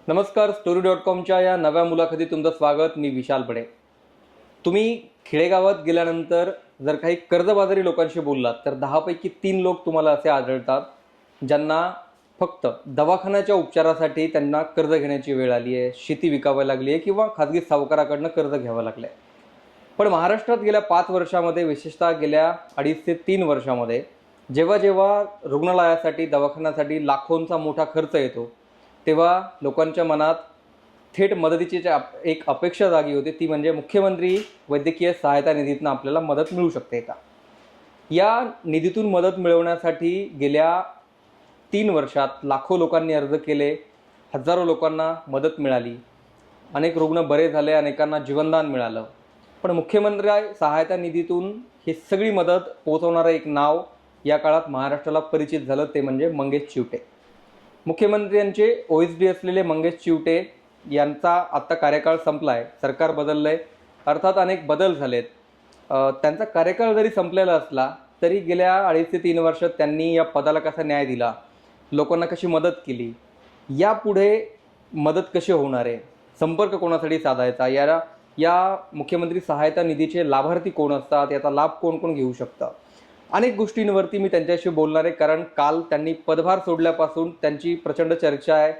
नमस्कार. story.comच्या या नव्या मुलाखतीत तुमचं स्वागत. मी विशाल बडे. तुम्ही खेडेगावात गेल्यानंतर जर काही कर्जबाजारी लोकांशी बोललात तर 10 पैकी 3 लोक तुम्हाला असे आढळतात ज्यांना फक्त दवाखान्याच्या उपचारासाठी त्यांना कर्ज घेण्याची वेळ आली आहे, शेती विकावी लागली आहे किंवा खाजगी सावकाराकडनं कर्ज घ्यावं लागलं आहे. पण महाराष्ट्रात गेल्या 5 वर्षामध्ये, विशेषतः गेल्या 2.5 ते 3 वर्षामध्ये जेव्हा जेव्हा रुग्णालयासाठी, दवाखान्यासाठी लाखोंचा मोठा खर्च येतो, तेव्हा लोकांच्या मनात थेट मदतीची एक अपेक्षा जागी होते. ती म्हणजे मुख्यमंत्री वैद्यकीय सहायता निधीतून आपल्याला मदत मिळू शकते का. या निधीतून मदत मिळवण्यासाठी गेल्या 3 वर्षात लाखो लोकांनी अर्ज केले, हजारो लोकांना मदत मिळाली, अनेक रुग्ण बरे झाले, अनेकांना जीवनदान मिळालं. पण मुख्यमंत्री सहायता निधीतून ही सगळी मदत पोहोचवणारं एक नाव या काळात महाराष्ट्राला परिचित झालं, ते म्हणजे मंगेश चिवटे. मुख्यमंत्र्यांचे OSD असलेले मंगेश चिवटे यांचा आत्ता कार्यकाळ संपला आहे, सरकार बदललं आहे, अर्थात अनेक बदल झालेत. त्यांचा कार्यकाळ जरी संपलेला असला तरी गेल्या 2.5 ते 3 वर्षात त्यांनी या पदाला कसा न्याय दिला, लोकांना कशी मदत केली, यापुढे मदत कशी होणार आहे, संपर्क कोणासाठी साधायचा, या मुख्यमंत्री सहायता निधीचे लाभार्थी कोण असतात, याचा लाभ कोण कोण घेऊ शकतं, अनेक गोष्टींवरती मी त्यांच्याशी बोलणार आहे. कारण काल त्यांनी पदभार सोडल्यापासून त्यांची प्रचंड चर्चा आहे.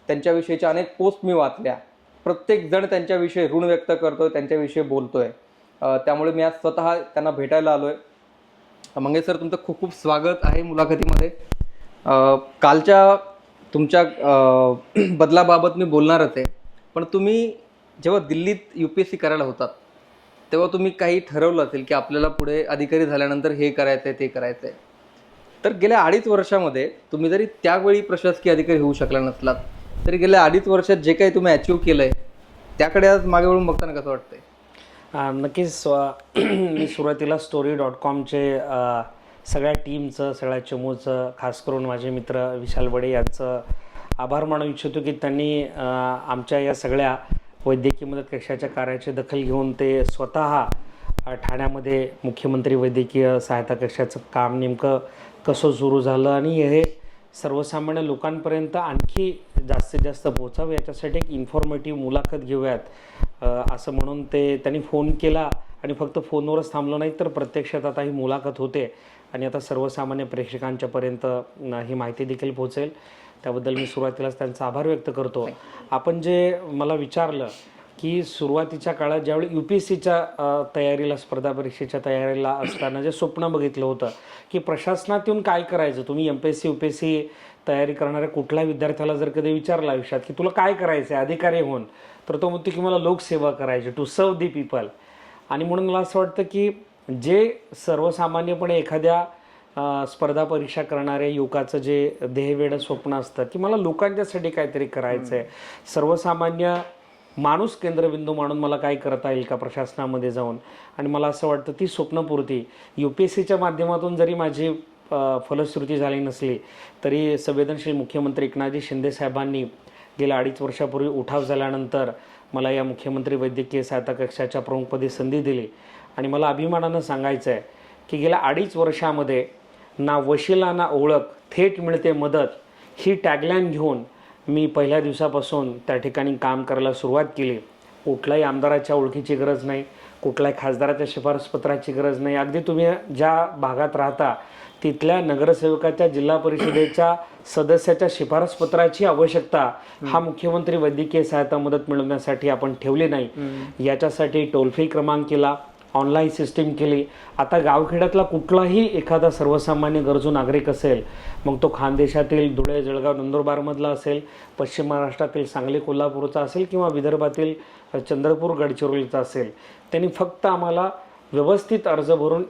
त्यांच्याविषयीच्या अनेक पोस्ट मी वाचल्या. प्रत्येकजण त्यांच्याविषयी ऋण व्यक्त करतोय, त्यांच्याविषयी बोलतोय. त्यामुळे मी आज स्वतः त्यांना भेटायला आलो आहे. मंगेश सर, तुमचं खूप खूप स्वागत आहे मुलाखतीमध्ये. कालच्या तुमच्या बदलाबाबत मी बोलणारच आहे, पण तुम्ही जेव्हा दिल्लीत UPSC करायला होतात तेव्हा तुम्ही काही ठरवलं असेल की आपल्याला पुढे अधिकारी झाल्यानंतर हे करायचं आहे, ते करायचं आहे. तर गेल्या 2.5 वर्षामध्ये तुम्ही जरी त्यावेळी प्रशासकीय अधिकारी होऊ शकला नसलात तरी गेल्या 2.5 वर्षात जे काही तुम्ही अचीव केलं आहे त्याकडे आज मागे वळून बघताना कसं वाटतंय? नक्कीच. मी सुरुवातीला story.comचे सगळ्या टीमचं, सगळ्या चमूचं, खास करून माझे मित्र विशाल बडे यांचं आभार मानू इच्छितो की त्यांनी आमच्या या सगळ्या वैद्यकीय मदत कक्षाच्या कार्याची दखल घेऊन ते स्वतः ठाण्यामध्ये मुख्यमंत्री वैद्यकीय सहायता कक्षाचं काम नेमकं कसं सुरू झालं आणि हे सर्वसामान्य लोकांपर्यंत आणखी जास्तीत जास्त पोहोचावं याच्यासाठी एक इन्फॉर्मेटिव्ह मुलाखत घेऊयात असं म्हणून त्यांनी फोन केला. आणि फक्त फोनवरच थांबलो नाही तर प्रत्यक्षात आता ही मुलाखत होते आणि आता सर्वसामान्य प्रेक्षकांच्यापर्यंत ही माहिती देखील पोहोचेल. त्याबद्दल मी सुरुवातीलाच त्यांचा आभार व्यक्त करतो. आपण जे मला विचारलं की सुरुवातीच्या काळात ज्यावेळी UPSCच्या तयारीला, स्पर्धा परीक्षेच्या तयारीला असताना जे स्वप्न बघितलं होतं की प्रशासनात येऊन काय करायचं, तुम्ही MPSC UPSC तयारी करणाऱ्या कुठल्या विद्यार्थ्याला जर कधी विचारलं आयुष्यात की तुला काय करायचं आहे अधिकारी होऊन, तर तो म्हणतो की मला लोकसेवा करायची, टू सर्व दी पीपल. आणि म्हणून मला असं वाटतं की जे सर्वसामान्यपणे एखाद्या स्पर्धा परीक्षा करणाऱ्या युवकाचं जे ध्येयवेडं स्वप्न असतं की मला लोकांच्यासाठी काहीतरी करायचं आहे, सर्वसामान्य माणूस केंद्रबिंदू मानून मला काय करता येईल का प्रशासनामध्ये जाऊन, आणि मला असं वाटतं ती स्वप्नपूर्ती UPSCच्या माध्यमातून जरी माझी फलश्रुती झाली नसली तरी संवेदनशील मुख्यमंत्री एकनाथजी शिंदे साहेबांनी गेल्या 2.5 वर्षापूर्वी उठाव झाल्यानंतर मला या मुख्यमंत्री वैद्यकीय सहायता कक्षाच्या प्रमुखपदी संधी दिली. आणि मला अभिमानानं सांगायचं आहे की गेल्या 2.5 वर्षामध्ये ना वशिला ना ओळख, थेट मिळते मदत ही टॅगलाईन घेऊन मी पहिल्या दिवसापासून त्या ठिकाणी काम करायला सुरुवात केली. कुठल्याही आमदाराच्या ओळखीची गरज नाही, कुठल्याही खासदाराच्या शिफारसपत्राची गरज नाही. अगदी तुम्ही ज्या भागात राहता तिथल्या नगरसेवकाच्या, जिल्हा परिषदेच्या सदस्याच्या शिफारसपत्राची आवश्यकता हा मुख्यमंत्री वैद्यकीय सहायता मदत मिळवण्यासाठी आपण ठेवली नाही. याच्यासाठी टोल फ्री क्रमांक केला, ऑनलाईन सिस्टीम केली. आता गावखेड्यातला कुठलाही एखादा सर्वसामान्य गरजू नागरिक असेल, मग तो खानदेशातील धुळे, जळगाव, नंदुरबारमधला असेल, पश्चिम महाराष्ट्रातील सांगली, कोल्हापूरचा असेल किंवा विदर्भातील चंद्रपूर, गडचिरोलीचा असेल, त्यांनी फक्त आम्हाला व्यवस्थित अर्ज भरून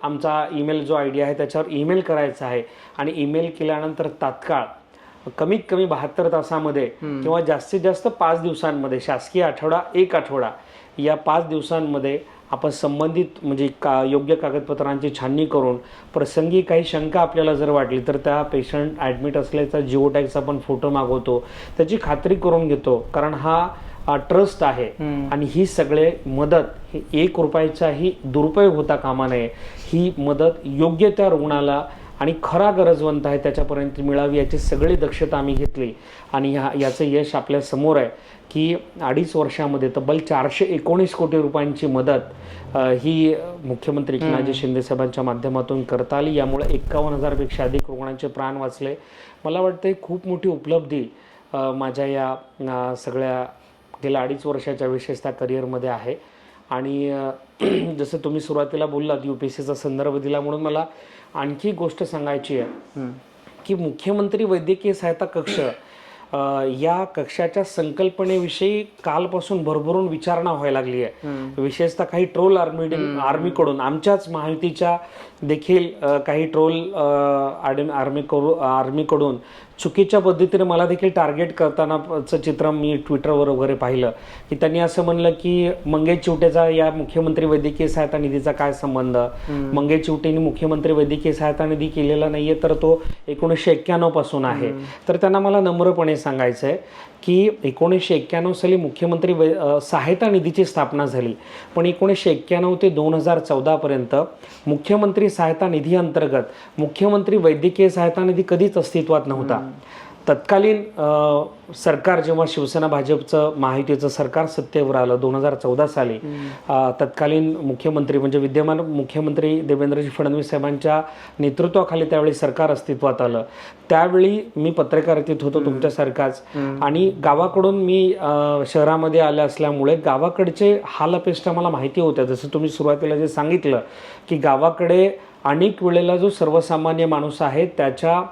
आमचा ईमेल जो ID आहे त्याच्यावर ईमेल करायचा आहे. आणि ईमेल केल्यानंतर तात्काळ कमीत कमी 72 तासामध्ये किंवा जास्तीत जास्त 5 दिवसांमध्ये, शासकीय आठवडा 1 आठवडा, या 5 दिवसांमध्ये आपण संबंधित म्हणजे योग्य कागदपत्रांची छाननी करून प्रसंगी काही शंका आपल्याला जर वाटली तर त्या पेशंट ॲडमिट असल्याचा जिओ टॅगचा आपण फोटो मागवतो, त्याची खात्री करून घेतो. कारण हा ट्रस्ट आहे आणि ही सगळे मदत ही 1 रुपयाचाही दुरुपयोग होता कामा नये. ही मदत योग्य त्या रुग्णाला आणि खरा गरजवंत आहे त्याच्यापर्यंत मिळावी याची सगळी दक्षता आम्ही घेतली आणि याचं यश आपल्या समोर आहे की 2.5 वर्षामध्ये तब्बल 419 कोटी रुपयांची मदत ही मुख्यमंत्री एकनाथजी शिंदे साहेबांच्या माध्यमातून करता आली. यामुळे 51,000पेक्षा अधिक रुग्णांचे प्राण वाचले. मला वाटतं ही खूप मोठी उपलब्धी माझ्या या सगळ्या गेल्या 2.5 वर्षाच्या विशेषतः करिअरमध्ये आहे. आणि जसं तुम्ही सुरुवातीला बोललात UPSCचा संदर्भ दिला म्हणून मला आणखी एक गोष्ट सांगायची आहे की मुख्यमंत्री वैद्यकीय सहायता कक्ष या कक्षाच्या संकल्पनेविषयी कालपासून भरभरून विचारणा व्हायला लागली आहे. विशेषतः काही ट्रोल आर्मीकडून आमच्याच महायुतीच्या देखील काही ट्रोल आर्मीकडून चुकीच्या पद्धतीने मला देखील टार्गेट करतानाचं चित्र मी ट्विटरवर वगैरे पाहिलं की त्यांनी असं म्हणलं की मंगेश चिवटेचा या मुख्यमंत्री वैद्यकीय सहायता निधीचा काय संबंध. मंगेश चिवटेंनी मुख्यमंत्री वैद्यकीय सहायता निधी केलेला नाहीये तर तो 1991 पासून आहे. तर त्यांना मला नम्रपणे सांगायचं आहे की 1991 साली मुख्यमंत्री सहायता निधीची स्थापना झाली पण 1991 ते 2014 पर्यंत मुख्यमंत्री सहायता निधी अंतर्गत मुख्यमंत्री वैद्यकीय सहायता निधी कधीच अस्तित्वात नव्हता. तत्कालीन सरकार जेव्हा शिवसेना भाजपचं महायुतीचं सरकार सत्तेवर आलं 2014 साली तत्कालीन मुख्यमंत्री म्हणजे विद्यमान मुख्यमंत्री देवेंद्रजी फडणवीस साहेबांच्या नेतृत्वाखाली त्यावेळी सरकार अस्तित्वात आलं. त्यावेळी मी पत्रकारितेत होतो तुमच्यासारखाच आणि गावाकडून मी शहरामध्ये आले असल्यामुळे गावाकडचे हालअपेष्टा मला माहिती होत्या. जसं तुम्ही सुरुवातीला जे सांगितलं की गावाकडे अनेक वेळेला जो सर्वसामान्य माणूस आहे त्याच्या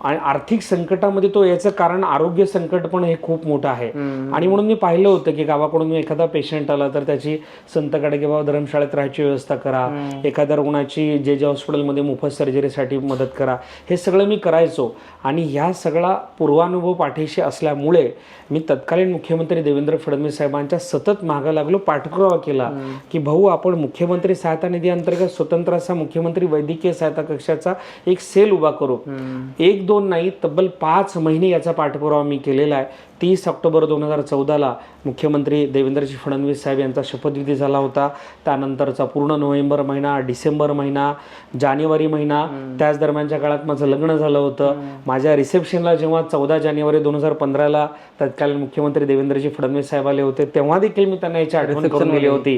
आणि आर्थिक संकटामध्ये तो याचं कारण आरोग्य संकट पण हे खूप मोठं आहे. आणि म्हणून मी पाहिलं होतं की गावाकडून एखादा पेशंट आला तर त्याची संत गाडगेबाबा धर्मशाळेत राहायची व्यवस्था करा, एखाद्या रुग्णाची जे हॉस्पिटलमध्ये मोफत सर्जरीसाठी मदत करा, हे सगळं मी करायचो. आणि ह्या सगळा पूर्वानुभव पाठीशी असल्यामुळे मी तत्कालीन मुख्यमंत्री देवेंद्र फडणवीस साहेबांच्या सतत मागं लागलो, पाठपुरावा केला की भाऊ आपण मुख्यमंत्री सहायता निधी अंतर्गत स्वतंत्र असा मुख्यमंत्री वैद्यकीय सहायता कक्षाचा एक सेल उभा करू. 1-2 नाही तब्बल 5 महिने याचा पाठपुरावा मी केलेला आहे. 30 ऑक्टोबर 2014ला मुख्यमंत्री देवेंद्रजी फडणवीस साहेब यांचा शपथविधी झाला होता. त्यानंतरचा पूर्ण नोव्हेंबर महिना, डिसेंबर महिना, जानेवारी महिना, त्याच दरम्यानच्या काळात माझं लग्न झालं होतं. माझ्या रिसेप्शनला जेव्हा 14 जानेवारी 2015ला तत्कालीन मुख्यमंत्री देवेंद्रजी फडणवीस साहेब आले होते तेव्हा देखील मी त्यांना याची आठवण करून दिली होती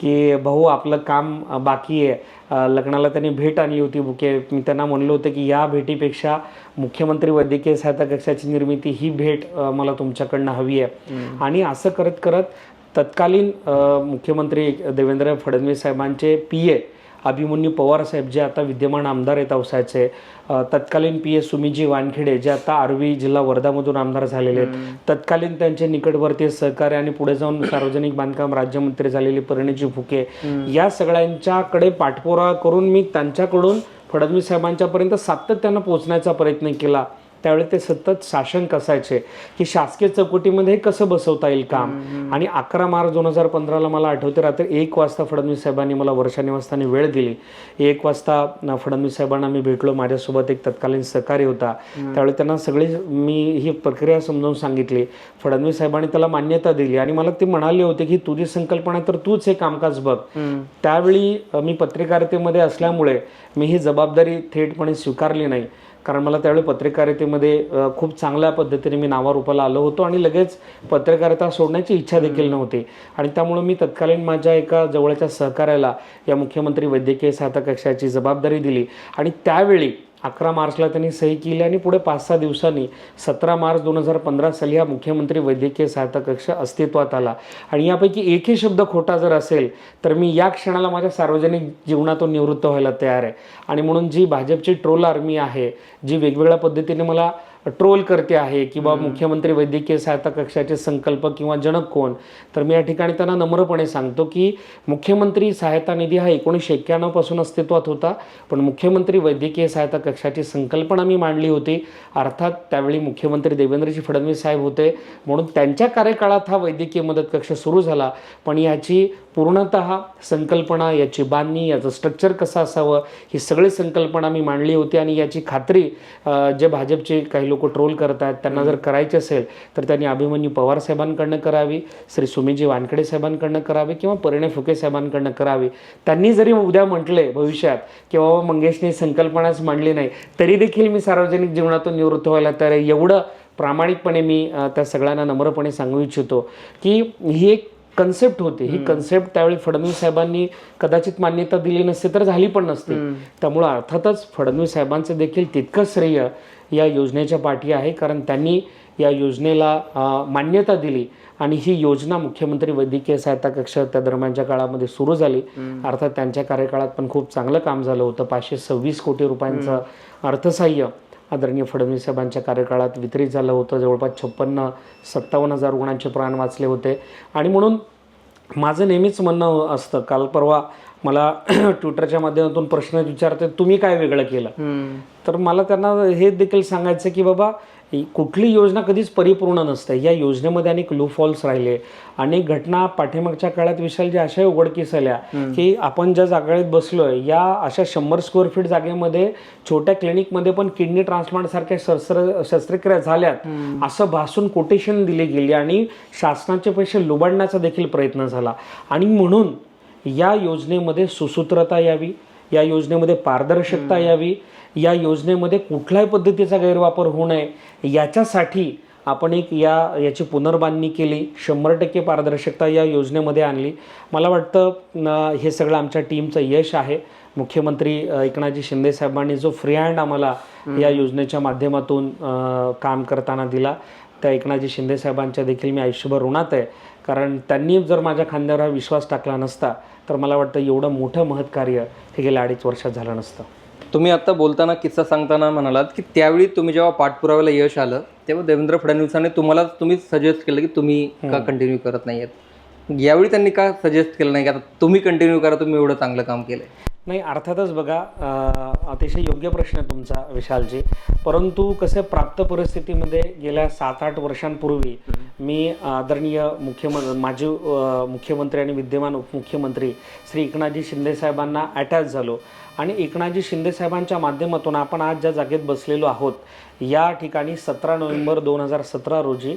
की भाऊ आपलं काम बाकी आहे. लग्नाला त्यांनी भेट आणली होती बुके. मी त्यांना म्हणलो होतं की या भेटीपेक्षा मुख्यमंत्री वैद्यकीय सहायता कक्षाची निर्मिती ही भेट मला तुमच्याकडनं हवी आहे. आणि असं करत करत तत्कालीन मुख्यमंत्री देवेंद्र फडणवीस साहेबांचे PA अभिमन्यू पवार साहेब जे आता विद्यमान आमदार आहेत औसाचे, तत्कालीन PA सुमीजी वानखेडे जे आता आर्वी जिल्हा वर्धामधून आमदार झालेले आहेत, तत्कालीन त्यांचे निकटवर्तीय सहकारी आणि पुढे जाऊन सार्वजनिक बांधकाम राज्यमंत्री झालेले परिणीजी फुके, या सगळ्यांच्याकडे पाठपुरावा करून मी त्यांच्याकडून फडणवीस साहेबांच्यापर्यंत सातत्यानं पोहोचण्याचा प्रयत्न केला. त्यावेळी ते सतत साशंक असायचे की शासकीय चौकटीमध्ये कसं बसवता येईल काम. आणि 11 मार्च 2015ला मला आठवते रात्री 1 वाजता फडणवीस साहेबांनी मला वर्षा निवासस्थानी वेळ दिली. 1 वाजता फडणवीस साहेबांना मी भेटलो. माझ्यासोबत एक तत्कालीन सहकारी होता. त्यावेळी त्यांना सगळी मी ही प्रक्रिया समजावून सांगितली. फडणवीस साहेबांनी त्याला मान्यता दिली आणि मला ते म्हणाले होते की तुझी संकल्पना तर तूच हे कामकाज बघ. त्यावेळी मी पत्रकारितेमध्ये असल्यामुळे मी ही जबाबदारी थेटपणे स्वीकारली नाही, कारण मला त्यावेळी पत्रकारितेमध्ये खूप चांगल्या पद्धतीने मी नावारूपाला आलो होतो आणि लगेच पत्रकारिता सोडण्याची इच्छा देखील नव्हती. आणि त्यामुळे मी तत्कालीन माझ्या एका जवळच्या सहकार्याला या मुख्यमंत्री वैद्यकीय सहायता कक्षाची जबाबदारी दिली. आणि त्यावेळी 11 मार्चला त्यांनी सही केली आणि पुढे 5-6 दिवसांनी 17 मार्च 2015 साली हा मुख्यमंत्री वैद्यकीय सहायता कक्ष अस्तित्वात आला. आणि यापैकी एकही शब्द खोटा जर असेल तर मी या क्षणाला माझ्या सार्वजनिक जीवनातून निवृत्त व्हायला तयार आहे. आणि म्हणून जी भाजपची ट्रोल आर्मी आहे, जी वेगवेगळ्या पद्धतीने मला ट्रोल करते आहे की बाबा मुख्यमंत्री वैद्यकीय सहायता कक्षाचे संकल्प किंवा जनक कोण, तर मी या ठिकाणी त्यांना नम्रपणे सांगतो की मुख्यमंत्री सहायता निधी हा 1991 पासून अस्तित्वात होता, पण मुख्यमंत्री वैद्यकीय सहायता कक्षाची संकल्पना मी मांडली होती. अर्थात त्यावेळी मुख्यमंत्री देवेंद्रजी फडणवीस साहेब होते म्हणून त्यांच्या कार्यकाळात हा वैद्यकीय मदत कक्ष सुरू झाला. पण याची पूर्णतः संकल्पना, याची बांधणी, याचं स्ट्रक्चर कसं असावं, ही सगळी संकल्पना मी मांडली होती. आणि याची खात्री जे भाजपचे काही लोक लोक ट्रोल करतात, त्यांना जर करायचे असेल तर त्यांनी अभिमन्यू पवार साहेबांकडनं करावी, श्री सुमेजी वानखेडे साहेबांकडनं करावे किंवा परिणय फुके साहेबांकडनं करावी. त्यांनी जरी उद्या म्हटले भविष्यात की बाबा मंगेशने संकल्पनाच मांडली नाही, तरी देखील मी सार्वजनिक जीवनातून निवृत्त व्हायला तर एवढं प्रामाणिकपणे मी त्या सगळ्यांना नम्रपणे सांगू इच्छितो की ही एक कन्सेप्ट होती. ही कन्सेप्ट त्यावेळी फडणवीस साहेबांनी कदाचित मान्यता दिली नसते तर झाली पण नसते. त्यामुळं अर्थातच फडणवीस साहेबांचं देखील तितकंच श्रेय या योजनेच्या पाठी आहे, कारण त्यांनी या योजनेला मान्यता दिली आणि ही योजना मुख्यमंत्री वैद्यकीय सहायता कक्ष त्या दरम्यानच्या काळामध्ये सुरू झाली. अर्थात त्यांच्या कार्यकाळात पण खूप चांगलं काम झालं होतं. 526 कोटी रुपयांचं अर्थसहाय्य आदरणीय फडणवीस साहेबांच्या कार्यकाळात वितरित झालं होतं. जवळपास 56-57 हजार रुग्णांचे प्राण वाचले होते. आणि म्हणून माझं नेहमीच म्हणणं असतं, काल परवा मला ट्विटरच्या माध्यमातून प्रश्न विचारते तुम्ही काय वेगळं केलं, तर मला त्यांना हे देखील सांगायचं की बाबा कुठली योजना कधीच परिपूर्ण नसते. या योजनेमध्ये अनेक लूपहॉल्स राहिले, अनेक घटना पाठीमागच्या काळात विशाल ज्या अशा उघडकीस आल्या की आपण ज्या जागेत बसलोय या अशा 100 स्क्वेअर फीट जागेमध्ये छोट्या क्लिनिकमध्ये पण किडनी ट्रान्सप्लांट सारख्या शस्त्रक्रिया झाल्यात असं भासून कोटेशन दिली गेली आणि शासनाचे पैसे लुबाडण्याचा देखील प्रयत्न झाला. आणि म्हणून या योजनेमध्ये सुसूत्रता यावी, या योजनेमध्ये पारदर्शकता यावी, या योजनेमध्ये कुठल्याही पद्धतीचा गैरवापर होऊ नये याच्यासाठी आपण याची पुनर्बांधणी केली. 100% पारदर्शकता या योजनेमध्ये आणली. मला वाटतं हे सगळं आमच्या टीमचं यश आहे. मुख्यमंत्री एकनाथजी शिंदे साहेबांनी जो फ्री हँड आम्हाला या योजनेच्या माध्यमातून काम करताना दिला, त्या एकनाथजी शिंदे साहेबांच्या देखील मी आयुष्यभर ऋणात आहे. कारण त्यांनी जर माझ्या खांद्यावर हा विश्वास टाकला नसता तर मला वाटतं एवढं मोठं महत् कार्य हे गेल्या 2.5 वर्षात झालं नसतं. तुम्ही आता बोलताना किस्सा सांगताना म्हणालात की त्यावेळी तुम्ही जेव्हा पाठपुराव्याला यश आलं तेव्हा देवेंद्र फडणवीसांनी तुम्ही सजेस्ट केलं की तुम्ही का कंटिन्यू करत नाही आहेत. यावेळी त्यांनी का सजेस्ट केलं नाही की आता तुम्ही कंटिन्यू करा, तुम्ही एवढं चांगलं काम केलंय. नाही, अर्थातच बघा, अतिशय योग्य प्रश्न आहे तुमचा विशालजी. परंतु कसं प्राप्त परिस्थितीमध्ये गेल्या 7-8 वर्षांपूर्वी मी आदरणीय माजी मुख्यमंत्री आणि विद्यमान उपमुख्यमंत्री श्री एकनाथजी शिंदे साहेबांना अटॅच झालो आणि एकनाथजी शिंदे साहेबांच्या माध्यमातून आपण आज ज्या जागेत बसलेलो आहोत या ठिकाणी 17 नोव्हेंबर 2017 रोजी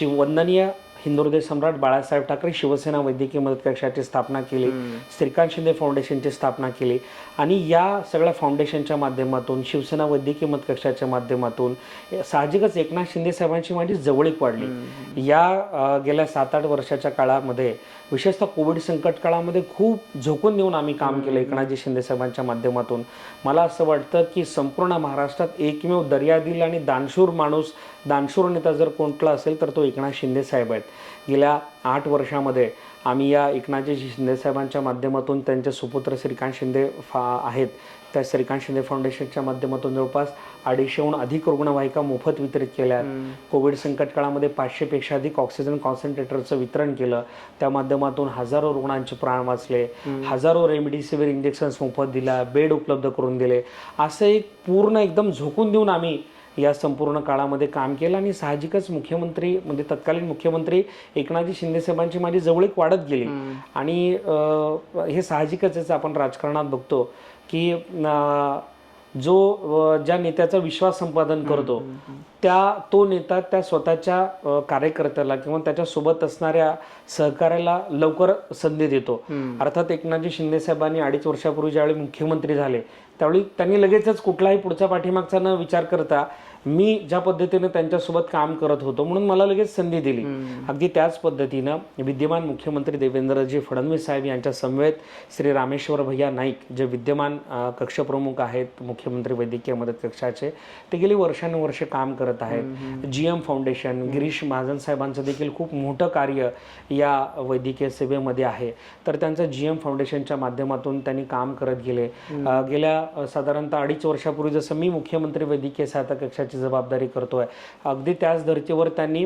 वंदनीय हिंदुहृदय सम्राट बाळासाहेब ठाकरे शिवसेना वैद्यकीय मदत कक्षाची स्थापना केली, श्रीकांत शिंदे फाउंडेशनची स्थापना केली आणि या सगळ्या फाउंडेशनच्या माध्यमातून शिवसेना वैद्यकीय मदत कक्षाच्या माध्यमातून साहजिकच एकनाथ शिंदे साहेबांची माझी जवळीक वाढली. या गेल्या 7-8 वर्षाच्या काळामध्ये विशेषतः कोविड संकट काळामध्ये खूप झोकून देऊन आम्ही काम केलं एकनाथजी शिंदे साहेबांच्या माध्यमातून. मला असं वाटतं की संपूर्ण महाराष्ट्रात एकमेव दर्यादिल आणि दानशूर नेता जर कोणता असेल तर तो एकनाथ शिंदे साहेब आहेत. गेल्या 8 वर्षामध्ये आम्ही या एकनाथजी शिंदे साहेबांच्या माध्यमातून त्यांचे सुपुत्र श्रीकांत शिंदे आहेत त्या श्रीकांत शिंदे फाउंडेशनच्या माध्यमातून जवळपास 250हून अधिक रुग्णवाहिका मोफत वितरित केल्या. कोविड संकट काळामध्ये 500 पेक्षा अधिक ऑक्सिजन कॉन्सन्ट्रेटरचं वितरण केलं. त्या माध्यमातून हजारो रुग्णांचे प्राण वाचले, हजारो रेमडेसिवीर इंजेक्शन्स मोफत दिला, बेड उपलब्ध करून दिले. असं एक पूर्ण एकदम झोकून देऊन आम्ही या संपूर्ण काळामध्ये काम केलं आणि साहजिकच मुख्यमंत्री म्हणजे तत्कालीन मुख्यमंत्री एकनाथजी शिंदे साहेबांची माझी जवळीक वाढत गेली. आणि हे साहजिकच आपण राजकारणात बघतो की ज्या नेत्याचा विश्वास संपादन करतो तो नेता त्या स्वतःच्या कार्यकर्त्याला किंवा त्याच्यासोबत असणाऱ्या सहकार्याला लवकर संधी देतो. अर्थात एकनाथजी शिंदे साहेबांनी 2.5 वर्षापूर्वी ज्यावेळी मुख्यमंत्री झाले त्यावेळी त्यांनी लगेचच कुठलाही पुढचा पाठीमागचा न विचार करता मी ज्या पद्धतीने त्यांच्यासोबत काम करत होतो म्हणून मला लगेच संधी दिली. अगदी त्याच पद्धतीनं विद्यमान मुख्यमंत्री देवेंद्रजी फडणवीस साहेब यांच्या समवेत श्री रामेश्वर भैया नाईक जे विद्यमान कक्षप्रमुख आहेत मुख्यमंत्री वैद्यकीय मदत कक्षाचे, ते गेली वर्षानुवर्षे काम करत आहेत. GM फाउंडेशन गिरीश महाजन साहेबांचं देखील खूप मोठं कार्य या वैद्यकीय सेवेमध्ये आहे. तर त्यांचं GM फाउंडेशनच्या माध्यमातून त्यांनी काम करत गेले. गेल्या साधारणतः 2.5 वर्षापूर्वी जसं मी मुख्यमंत्री वैद्यकीय सहायता कक्षाची जबाबदारी करतोय अगदी त्याच धर्तीवर त्यांनी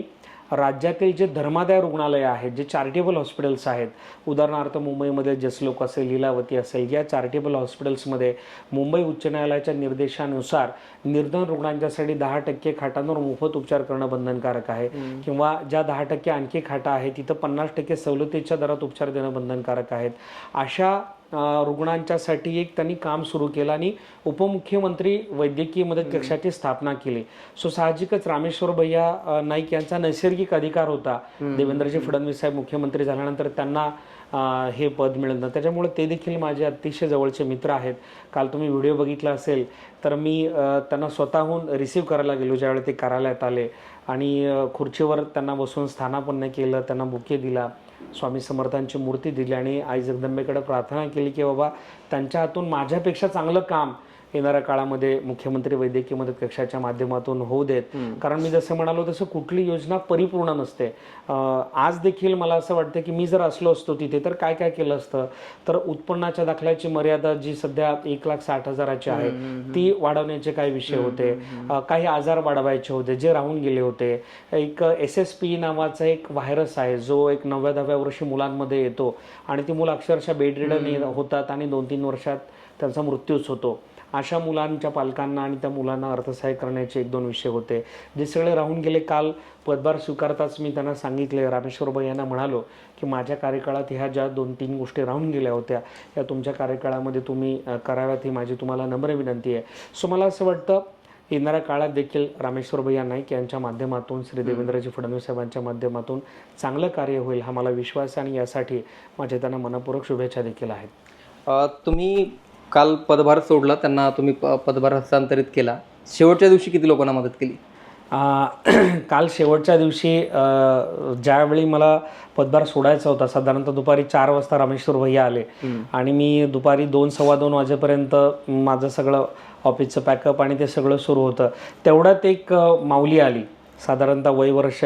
राज्यातील जे धर्मादाय रुग्णालय आहेत, जे चॅरिटेबल हॉस्पिटल्स आहेत, उदाहरणार्थ मुंबईमध्ये जसलोक असेल, लीलावती असेल, या चॅरिटेबल हॉस्पिटल्समध्ये मुंबई उच्च न्यायालयाच्या निर्देशानुसार निर्धन रुग्णांच्यासाठी 10% खाटांवर मोफत उपचार करणं बंधनकारक आहे किंवा ज्या 10% आणखी खाटा आहेत तिथं 50% सवलतीच्या दरात उपचार देणं बंधनकारक आहेत. अशा रुग्णांच्यासाठी एक त्यांनी काम सुरू केलं आणि उपमुख्यमंत्री वैद्यकीय मदत कक्षाची स्थापना केली. सो साहजिकच रामेश्वर भैया नाईक यांचा नैसर्गिक अधिकार होता. देवेंद्रजी फडणवीस साहेब मुख्यमंत्री झाल्यानंतर त्यांना हे पद मिळालं. त्याच्यामुळे ते देखील माझे अतिशय जवळचे मित्र आहेत. काल तुम्ही व्हिडिओ बघितला असेल तर मी त्यांना स्वतःहून रिसीव्ह करायला गेलो ज्यावेळी ते कार्यालयात आले आणि खुर्चीवर त्यांना बसून स्थानापन्न केलं, त्यांना बुके दिला, स्वामी समर्थांची मूर्ती दिली आणि आई जगदंबेकडे प्रार्थना केली की बाबा त्यांच्या हातून माझ्यापेक्षा चांगलं काम येणाऱ्या काळामध्ये मुख्यमंत्री वैद्यकीय मदत कक्षाच्या माध्यमातून होऊ देत. कारण मी जसं म्हणालो तसं कुठली योजना परिपूर्ण नसते. आज देखील मला असं वाटतं की मी जर असलो असतो तिथे तर काय काय केलं असतं. तर उत्पन्नाच्या दाखल्याची मर्यादा जी सध्या 1,60,000 आहे ती वाढवण्याचे काही विषय होते. काही आजार वाढवायचे होते जे राहून गेले होते. एक SSP नावाचा एक व्हायरस आहे जो एक 9व्या-10व्या वर्षी मुलांमध्ये येतो आणि ती मुलं अक्षरशः बेडरिडन होतात आणि 2-3 वर्षात त्यांचा मृत्यूच होतो. अशा मुलांच्या पालकांना आणि त्या मुलांना अर्थसहाय्य करण्याचे 1-2 विषय होते जे सगळे राहून गेले. काल पदभार स्वीकारताच मी त्यांना सांगितले, रामेश्वर भाई यांना म्हणालो की माझ्या कार्यकाळात ह्या ज्या 2-3 गोष्टी राहून गेल्या होत्या या तुमच्या कार्यकाळामध्ये तुम्ही कराव्यात ही माझी तुम्हाला नम्र विनंती आहे. सो मला असं वाटतं येणाऱ्या काळात देखील रामेश्वर भैया नाईक यांच्या माध्यमातून श्री देवेंद्रजी फडणवीस साहेबांच्या माध्यमातून चांगलं कार्य होईल हा मला विश्वास आहे आणि यासाठी माझे त्यांना मनपूर्वक शुभेच्छा देखील आहेत. तुम्ही काल पदभार सोडला, त्यांना तुम्ही पदभार हस्तांतरित केला. शेवटच्या दिवशी किती लोकांना मदत केली? काल शेवटच्या दिवशी ज्यावेळी मला पदभार सोडायचा होता साधारणतः दुपारी 4 वाजता रामेश्वर भैया आले आणि मी दुपारी 2-2:15 वाजेपर्यंत माझं सगळं ऑफिसचं पॅकअप आणि ते सगळं सुरू होतं. तेवढ्यात एक माऊली आली, साधारणतः वयवर्ष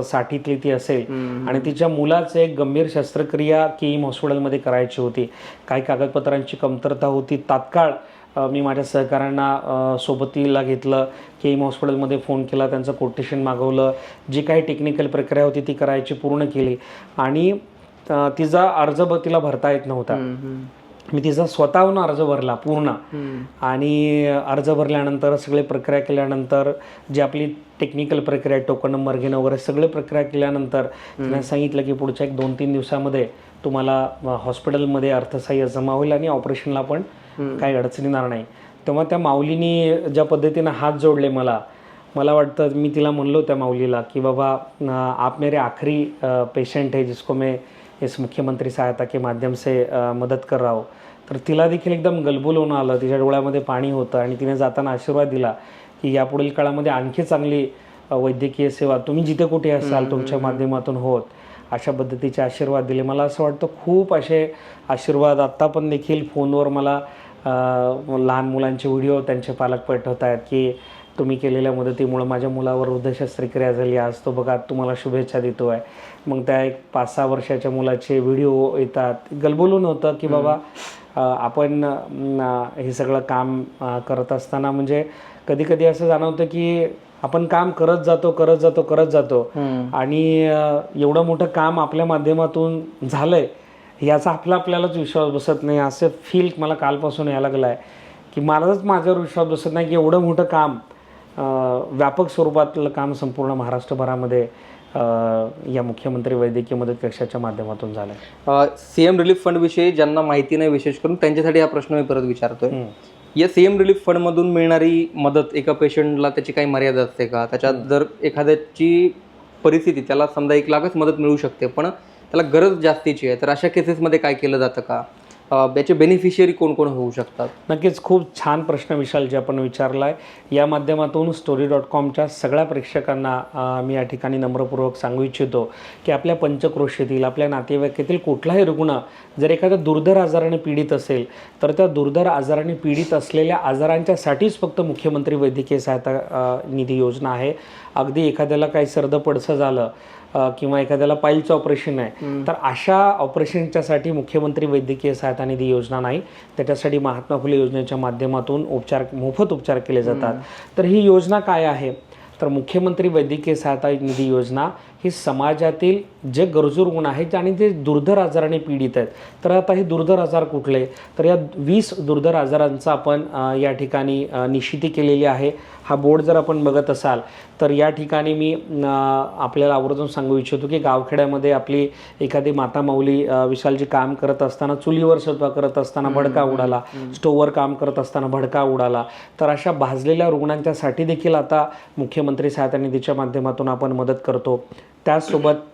60तली ती असेल आणि तिच्या मुलाचं एक गंभीर शस्त्रक्रिया KEM हॉस्पिटलमध्ये करायची होती. काही कागदपत्रांची कमतरता होती. तात्काळ मी माझ्या सहकाऱ्यांना सोबतीला घेतलं. KEM हॉस्पिटलमध्ये फोन केला, त्यांचं कोटेशन मागवलं, जी काही टेक्निकल प्रक्रिया होती ती करायची पूर्ण केली आणि तिचा अर्ज तिला भरता येत नव्हता. मी तिचा स्वतःहून अर्ज भरला पूर्ण आणि अर्ज भरल्यानंतर सगळे प्रक्रिया केल्यानंतर जी आपली टेक्निकल प्रक्रिया टोकन नंबर घेणं वगैरे सगळे प्रक्रिया केल्यानंतर तिने सांगितलं की पुढच्या 1-2-3 दिवसामध्ये तुम्हाला हॉस्पिटलमध्ये अर्थसहाय्य जमा होईल आणि ऑपरेशनला पण काही अडचण येणार नाही. तेव्हा त्या माऊलीने ज्या पद्धतीनं हात जोडले मला वाटतं मी तिला म्हणलो त्या माऊलीला की बाबा आप मेरे आखरी पेशेंट है जिसको मैं इस मुख्यमंत्री सहायता के माध्यम से मदत कर रहा हूँ. तर तिला देखील एकदम गलबुल होऊन आलं, तिच्या डोळ्यामध्ये पाणी होतं आणि तिने जाताना आशीर्वाद दिला की यापुढील काळामध्ये आणखी चांगली वैद्यकीय सेवा तुम्ही जिथे कुठे असाल तुमच्या माध्यमातून होत अशा पद्धतीचे आशीर्वाद दिले. मला असं वाटतं खूप असे आशीर्वाद आत्ता पण देखील फोनवर मला लहान मुलांचे व्हिडिओ त्यांचे पालक पाठवत आहेत की तुम्ही केलेल्या मदतीमुळं माझ्या मुलावर हृदय शस्त्रक्रिया झाली, आज तो बघा तुम्हाला शुभेच्छा देतो आहे. मग त्या एक 5-6 वर्षाच्या मुलाचे व्हिडिओ येतात. गलबोलून होतं की बाबा आपण हे सगळं काम करत असताना म्हणजे कधी कधी असं जाणवतं की आपण काम करत जातो आणि एवढं मोठं काम आपल्या माध्यमातून झालंय याचा आपल्यालाच विश्वास बसत नाही. असं फील मला कालपासून यायला लागलं आहे की मलाच माझ्यावर विश्वास बसत नाही की एवढं मोठं काम व्यापक स्वरूपातलं काम संपूर्ण महाराष्ट्रभरामध्ये या मुख्यमंत्री वैद्यकीय मदत कक्षाच्या माध्यमातून झालं. CM रिलीफ फंड विषयी ज्यांना माहिती नाही विशेष करून त्यांच्यासाठी हा प्रश्न मी परत विचारतोय. या CM रिलीफ फंडमधून मिळणारी मदत एका पेशंटला त्याची काही मर्यादा असते का? त्याच्यात जर एखाद्याची परिस्थिती त्याला समजा 1 लाखच मदत मिळू शकते पण त्याला गरज जास्तीची आहे, तर अशा केसेसमध्ये काय केलं जातं का? याचे बेनिफिशियरी कोण कोण होऊ शकतात? नक्कीच खूप छान प्रश्न विशाल जे आपण विचारला आहे. या माध्यमातून story.comच्या सगळ्या प्रेक्षकांना मी या ठिकाणी नम्रपूर्वक सांगू इच्छितो की आपल्या पंचक्रोशीतील आपल्या नातेवाईकातील कुठलाही रुग्ण जर एखाद्या दुर्धर आजाराने पीडित असेल तर त्या दुर्धर आजाराने पीडित असलेल्या आजारांच्यासाठीच फक्त मुख्यमंत्री वैद्यकीय सहायता निधी योजना आहे. अगदी एखाद्याला काही सरदपडसं झालं किंवा एखाद्याला पाईलचं ऑपरेशन आहे तर अशा ऑपरेशनच्यासाठी मुख्यमंत्री वैद्यकीय सहायता निधी योजना नाही. त्याच्यासाठी महात्मा फुले योजनेच्या माध्यमातून मोफत उपचार केले जातात. तर ही योजना काय आहे तर मुख्यमंत्री वैद्यकीय सहायता निधी योजना ही समाजातील जे गरजू रुग्ण आहेत आणि जे दुर्धर आजाराने पीडित आहेत. तर आता हे दुर्धर आजार कुठले, तर या 20 दुर्धर आजारांचा आपण या ठिकाणी निश्चिती केलेली आहे. हा बोर्ड जर आपण बघत असाल तर या ठिकाणी मी आपल्याला आवर्जून सांगू इच्छितो की गावखेड्यामध्ये आपली एखादी माता माऊली विशालजी काम करत असताना चुलीवर स्वयंपाक करत असताना भडका उडाला, स्टोववर काम करत असताना भडका उडाला, तर अशा भाजलेल्या रुग्णांच्यासाठी देखील आता मुख्यमंत्री सहायता निधीच्या माध्यमातून आपण मदत करतो. त्याचसोबत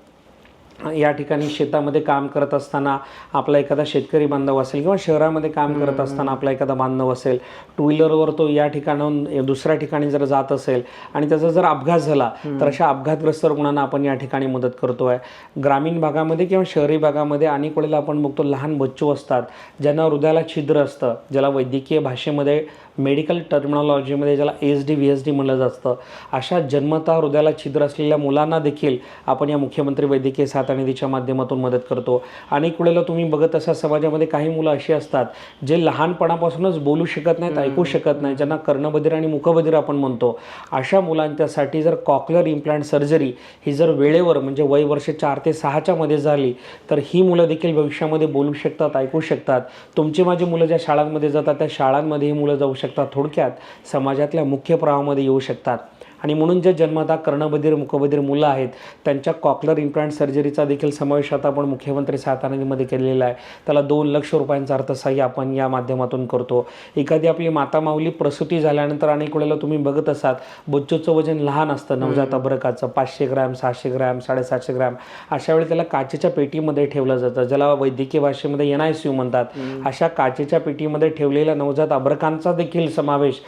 या ठिकाणी शेतामध्ये काम करत असताना आपला एखादा शेतकरी बांधव असेल किंवा शहरामध्ये काम करत असताना आपला एखादा बांधव असेल, टू व्हीलरवर तो या ठिकाणाहून दुसऱ्या ठिकाणी जर जात असेल आणि त्याचा जर अपघात झाला तर अशा अपघातग्रस्त रुग्णांना आपण या ठिकाणी मदत करतो आहे. ग्रामीण भागामध्ये किंवा शहरी भागामध्ये अनेक वेळेला आपण बघतो लहान बच्चू असतात ज्यांना हृदयाला छिद्र असतं, ज्याला वैद्यकीय भाषेमध्ये मेडिकल टर्मिनॉलॉजीमध्ये ज्याला ASD VSD म्हणलं जातं. अशा जन्मतः हृदयाला छिद्र असलेल्या मुलांना देखील आपण या मुख्यमंत्री वैद्यकीय सहायता निधीच्या माध्यमातून मदत करतो. अनेक वेळेला तुम्ही बघत असा समाजामध्ये काही मुलं अशी असतात जे लहानपणापासूनच बोलू शकत नाहीत, ऐकू शकत नाही, ज्यांना कर्णबधीर आणि मुखबधीर आपण म्हणतो. अशा मुलांच्यासाठी जर कॉक्लिअर इम्प्लांट सर्जरी ही जर वेळेवर म्हणजे वय वर्ष 4 ते 6च्या मध्ये झाली तर ही मुलं देखील भविष्यामध्ये बोलू शकतात, ऐकू शकतात. तुमची माझी मुलं ज्या शाळांमध्ये जातात त्या शाळांमध्ये ही मुलं जाऊ शकतात, थोडक्यात समाजातल्या मुख्य प्रवाहामध्ये येऊ शकतात. आणि म्हणून जे जन्मतः कर्णबधीर मुखबधीर मुलं आहेत त्यांच्या कॉक्लिअर इम्प्लांट सर्जरीचा देखील समावेश आता आपण मुख्यमंत्री सहायता निधीमध्ये केलेला आहे. त्याला 2 लाख रुपयांचं अर्थसहाय्य आपण या माध्यमातून करतो. एखादी आपली माता माऊली प्रसूती झाल्यानंतर अनेक वेळेला तुम्ही बघत असाल बच्चूचं वजन लहान असतं, नवजात अर्भकाचं 500 ग्रॅम, 600 ग्रॅम, 750 ग्रॅम. अशा वेळी त्याला काचेच्या पेटीमध्ये ठेवलं जातं, ज्याला वैद्यकीय भाषेमध्ये NICU म्हणतात. अशा काचेच्या पेटीमध्ये ठेवलेल्या नवजात अर्भकांचा देखील समावेश